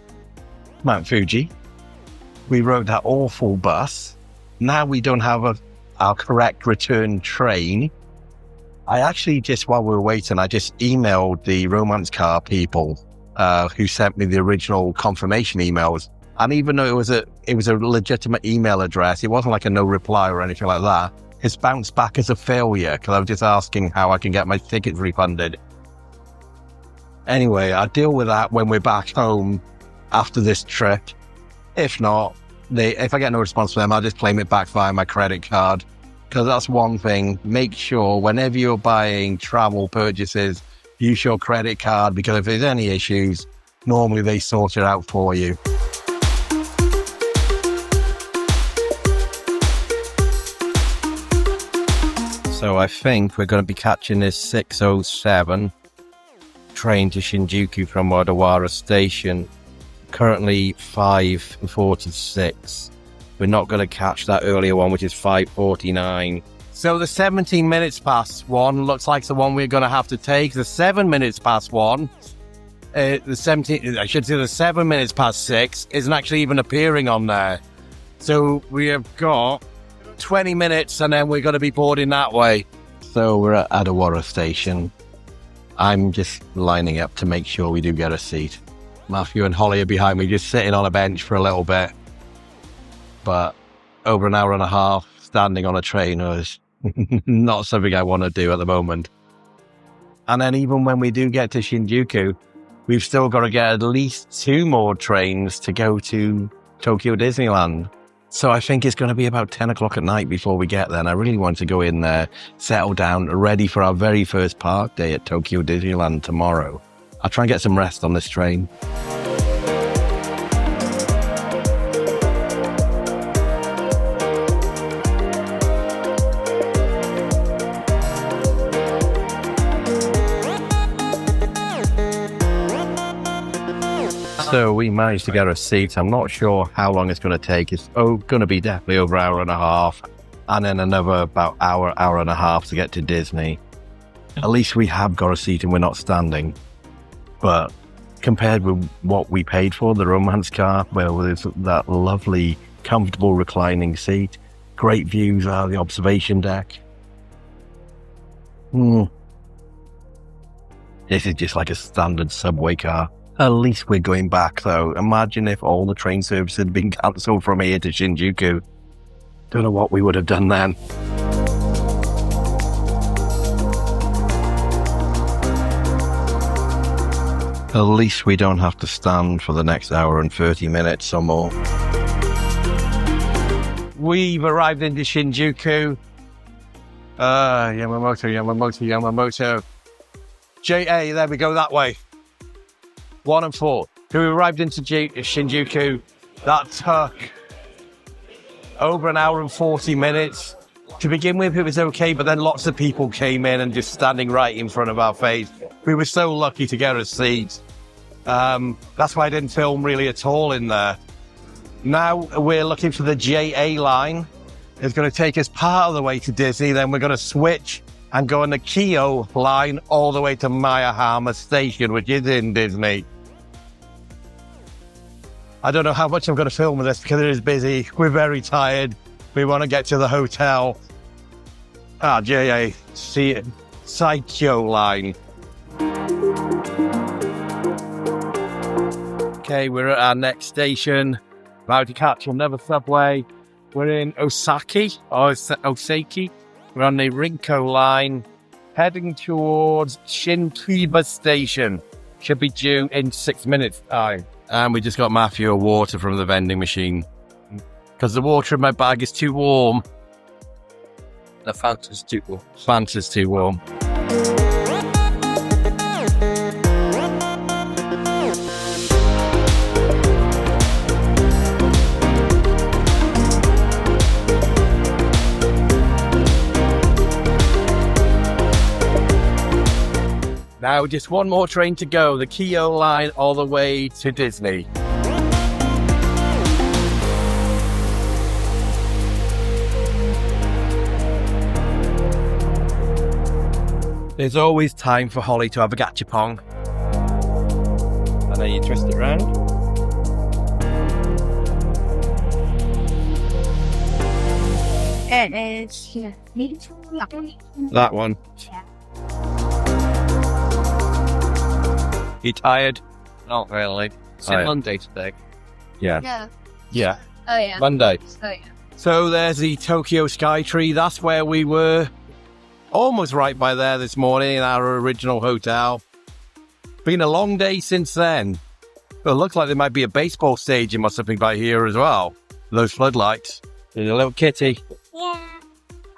Mount Fuji. We rode that awful bus. Now we don't have our correct return train. I actually just, while we were waiting, I just emailed the romance car people who sent me the original confirmation emails. And even though it was a legitimate email address, it wasn't like a no reply or anything like that. It's bounced back as a failure because I was just asking how I can get my tickets refunded. Anyway, I'll deal with that when we're back home after this trip. If not, if I get no response from them, I'll just claim it back via my credit card. Because that's one thing. Make sure whenever you're buying travel purchases, use your credit card, because if there's any issues, normally they sort it out for you. So I think we're going to be catching this 6:07 train to Shinjuku from Odawara Station. Currently 5:46. We're not going to catch that earlier one, which is 5:49. So the 17 minutes past one looks like the one we're going to have to take. The 7 minutes past one, the 7 minutes past 6 isn't actually even appearing on there. So we have got 20 minutes and then we're going to be boarding that way. So we're at Odawara Station. I'm just lining up to make sure we do get a seat. Matthew and Holly are behind me, just sitting on a bench for a little bit. But over an hour and a half standing on a train is not something I want to do at the moment. And then even when we do get to Shinjuku, we've still got to get at least 2 more trains to go to Tokyo Disneyland. So I think it's going to be about 10 o'clock at night before we get there. And I really want to go in there, settle down, ready for our very first park day at Tokyo Disneyland tomorrow. I'll try and get some rest on this train. So we managed to get a seat. I'm not sure how long it's going to take. It's going to be definitely over an hour and a half. And then another about hour and a half to get to Disney. At least we have got a seat and we're not standing. But compared with what we paid for, the romance car, well, there's that lovely, comfortable reclining seat. Great views out of the observation deck. This is just like a standard subway car. At least we're going back, though. Imagine if all the train services had been cancelled from here to Shinjuku. Don't know what we would have done then. At least we don't have to stand for the next hour and 30 minutes or more. We've arrived into Shinjuku. Yamamoto. JA, there we go, that way. 1 and 4. We arrived into Shinjuku. That took over an hour and 40 minutes. To begin with, it was okay, but then lots of people came in and just standing right in front of our face. We were so lucky to get a seat. That's why I didn't film really at all in there. Now we're looking for the JA line. It's going to take us part of the way to Disney. Then we're going to switch and go on the Kyo line all the way to Maihama Station, which is in Disney. I don't know how much I'm going to film with this because it is busy. We're very tired. We want to get to the hotel. JA, see it. Saikyo line. Okay, we're at our next station. About to catch another subway. We're in Osaki. We're on the Rinko line, heading towards Shinjuku Station. Should be due in 6 minutes' time. And we just got Matthew a water from the vending machine. Because the water in my bag is too warm. The Fanta's too warm. Fanta's too warm. Now just one more train to go, the Kyo line all the way to Disney. There's always time for Holly to have a gachapon. And then you twist it around. It is That one. Yeah. You tired? Not really. It's Oh, yeah. Monday today. Yeah. Yeah. Oh yeah. Monday. Oh yeah. So there's the Tokyo Skytree. That's where we were. Almost right by there this morning in our original hotel. Been a long day since then. Well, it looks like there might be a baseball stadium or something by here as well. Those floodlights. There's a little kitty. Yeah.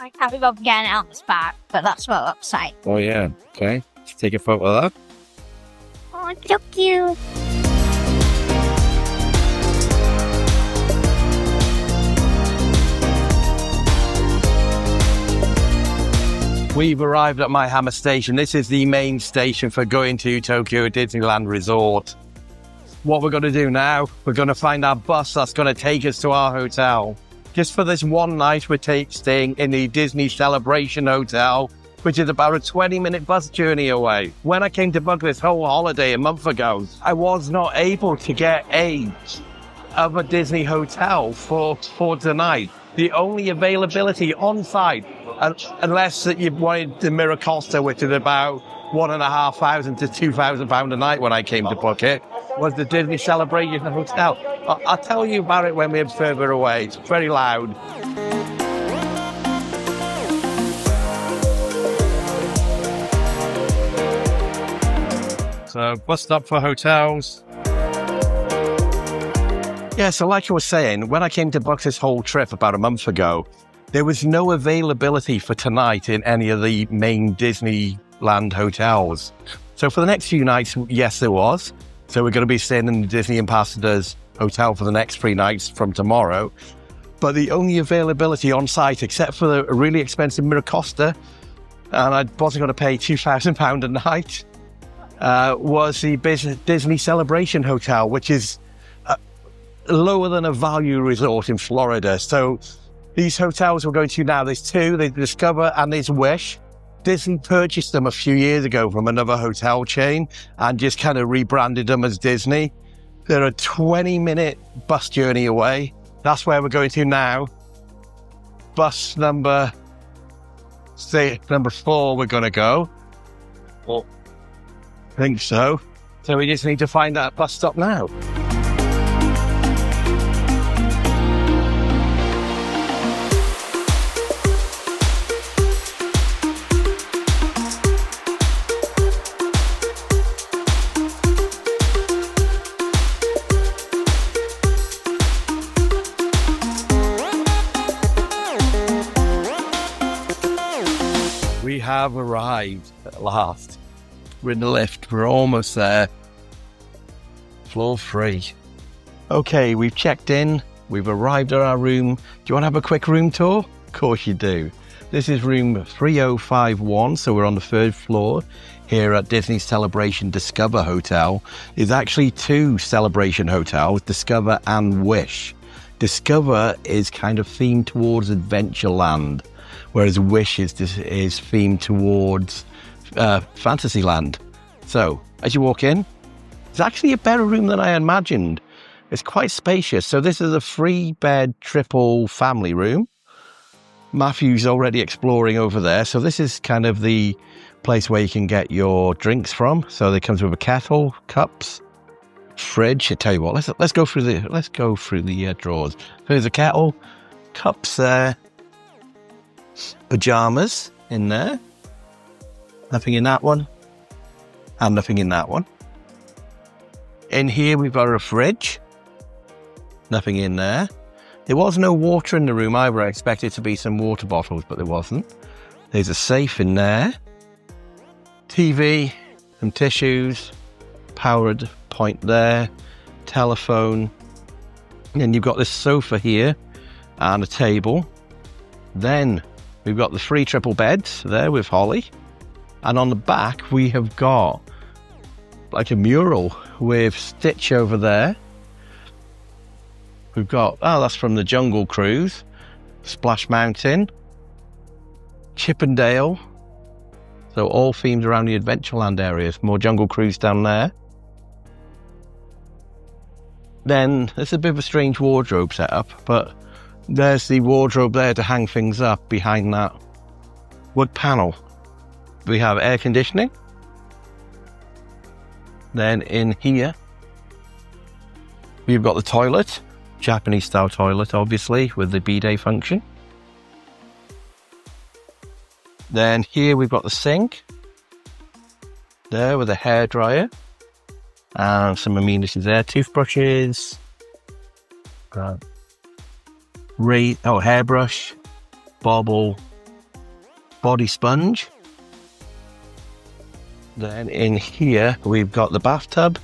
I can't love getting out the spot, but that's what upside. Oh yeah. Okay. Let's take a photo of that. Oh, it's so cute. We've arrived at Maihama Station. This is the main station for going to Tokyo Disneyland Resort. What we're going to do now, we're going to find our bus that's going to take us to our hotel. Just for this one night, we're staying in the Disney Celebration Hotel, which is about a 20-minute bus journey away. When I came to book this whole holiday a month ago, I was not able to get a Disney hotel for tonight. The only availability on site, unless that you wanted the Miracosta, which is about £1,500 to £2,000 a night when I came to book it, was the Disney Celebration Hotel. I'll tell you about it when we're further away. It's very loud. So, bus stop for hotels. Yeah, so like I was saying, when I came to book this whole trip about a month ago, there was no availability for tonight in any of the main Disneyland hotels. So for the next few nights, yes, there was. So we're going to be staying in the Disney Ambassadors Hotel for the next 3 nights from tomorrow. But the only availability on site, except for the really expensive Miracosta, and I wasn't going to pay £2,000 a night, was the Disney Celebration Hotel, which is lower than a value resort in Florida. So these hotels we're going to now, there's 2, there's Discover and there's Wish. Disney purchased them a few years ago from another hotel chain and just kind of rebranded them as Disney. They're a 20-minute bus journey away. That's where we're going to now. Bus number 4 we're going to go. I think so. So we just need to find that bus stop now. arrived at last. We're in the lift. We're almost there. Floor 3. Okay, we've checked in. We've arrived at our room. Do you want to have a quick room tour? Of course you do. This is room 3051, so we're on the 3rd floor here at Disney Celebration Discover Hotel. There's actually 2 Celebration hotels, Discover and Wish. Discover is kind of themed towards Adventureland, whereas Wish is themed towards Fantasyland. So, as you walk in, it's actually a better room than I imagined. It's quite spacious. So this is a 3-bed triple family room. Matthew's already exploring over there. So this is kind of the place where you can get your drinks from. So it comes with a kettle, cups, fridge. I tell you what, let's go through the drawers. So there's a kettle, cups there, pajamas in there. Nothing in that one, and nothing in that one. In here we've got a fridge. Nothing in there. There was no water in the room either. I expected to be some water bottles, but there wasn't. There's a safe in there. TV, some tissues, powered point there, telephone. And then you've got this sofa here and a table. Then we've got the 3 triple beds there with Holly. And on the back we have got like a mural with Stitch over there. We've got, that's from the Jungle Cruise, Splash Mountain, Chippendale. So all themed around the Adventureland areas. More Jungle Cruise down there. Then there's a bit of a strange wardrobe setup, but there's the wardrobe there to hang things up behind that wood panel. We have air conditioning. Then in here, we've got the toilet. Japanese style toilet, obviously, with the bidet function. Then here we've got the sink there with a hairdryer and some amenities there, toothbrushes, hairbrush, bobble, body sponge. Then in here we've got the bathtub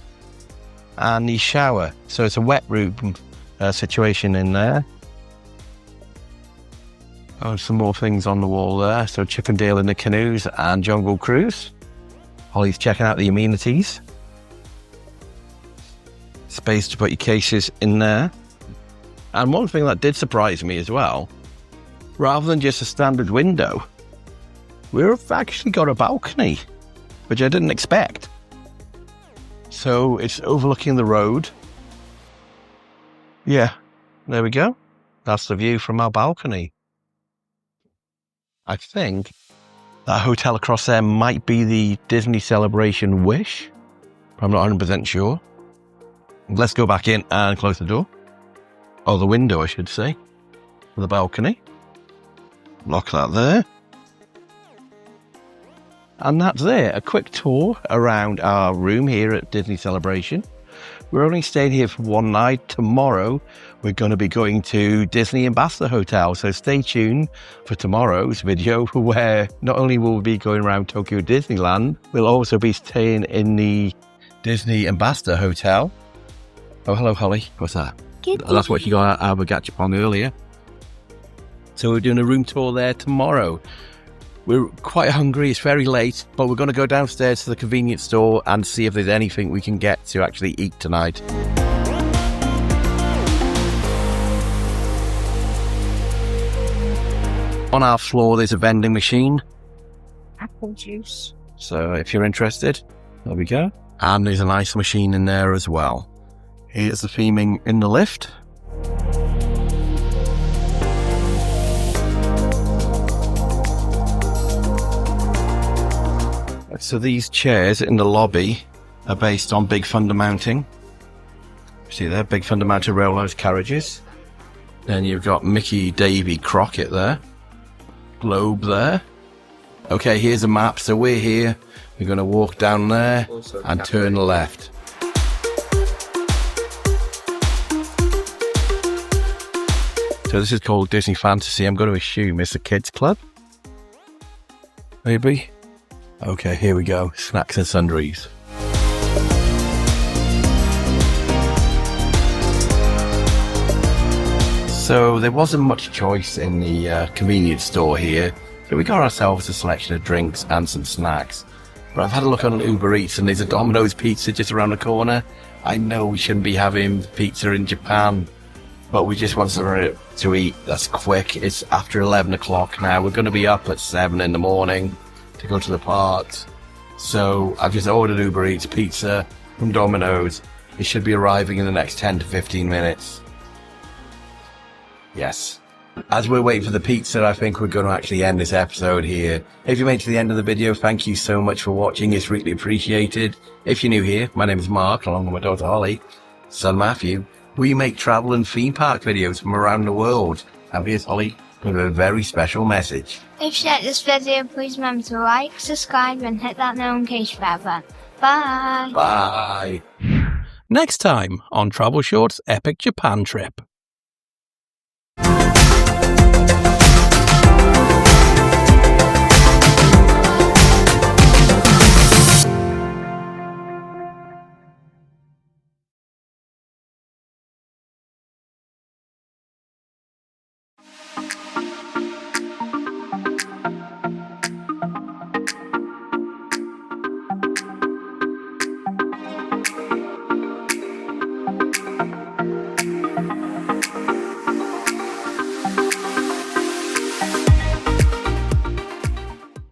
and the shower, so it's a wet room situation in there. Oh, some more things on the wall there. So Chippendale in the canoes and Jungle Cruise. Holly's checking out the amenities. Space to put your cases in there. And one thing that did surprise me as well, rather than just a standard window, we've actually got a balcony, which I didn't expect. So it's overlooking the road. Yeah, there we go. That's the view from our balcony. I think that hotel across there might be the Disney Celebration Wish. I'm not 100% sure. Let's go back in and close the door. Or the window, I should say. The balcony. Lock that there. And that's it. A quick tour around our room here at Disney Celebration. We're only staying here for one night. Tomorrow, we're going to be going to Disney Ambassador Hotel. So stay tuned for tomorrow's video where not only will we be going around Tokyo Disneyland, we'll also be staying in the Disney Ambassador Hotel. Oh, hello, Holly. What's that? That's what you got out of a gachapon earlier. So we're doing a room tour there tomorrow. We're quite hungry, it's very late, but we're going to go downstairs to the convenience store and see if there's anything we can get to actually eat tonight. On our floor there's a vending machine. Apple juice. So if you're interested, there we go. And there's an ice machine in there as well. Here's the theming in the lift. So these chairs in the lobby are based on Big Thunder mounting. See there, Big Thunder mounted railroad carriages. Then you've got Mickey, Davy, Crockett there. Globe there. Okay, here's a map. So we're here. We're going to walk down there and turn left. So this is called Disney Fantasy. I'm going to assume it's a kids club. Maybe. Okay, here we go. Snacks and sundries. So there wasn't much choice in the convenience store here. So we got ourselves a selection of drinks and some snacks. But I've had a look on Uber Eats and there's a Domino's pizza just around the corner. I know we shouldn't be having pizza in Japan, but we just want something to eat that's quick. It's after 11 o'clock now. We're going to be up at 7 in the morning to go to the parks. So I've just ordered Uber Eats pizza from Domino's. It should be arriving in the next 10 to 15 minutes. Yes. As we're waiting for the pizza, I think we're going to actually end this episode here. If you made it to the end of the video, thank you so much for watching. It's really appreciated. If you're new here, my name is Mark, along with my daughter Holly, son Matthew. We make travel and theme park videos from around the world. And here's Holly with a very special message. If you like this video, please remember to like, subscribe, and hit that notification bell button. Bye. Bye. Next time on Travelshorts Epic Japan Trip.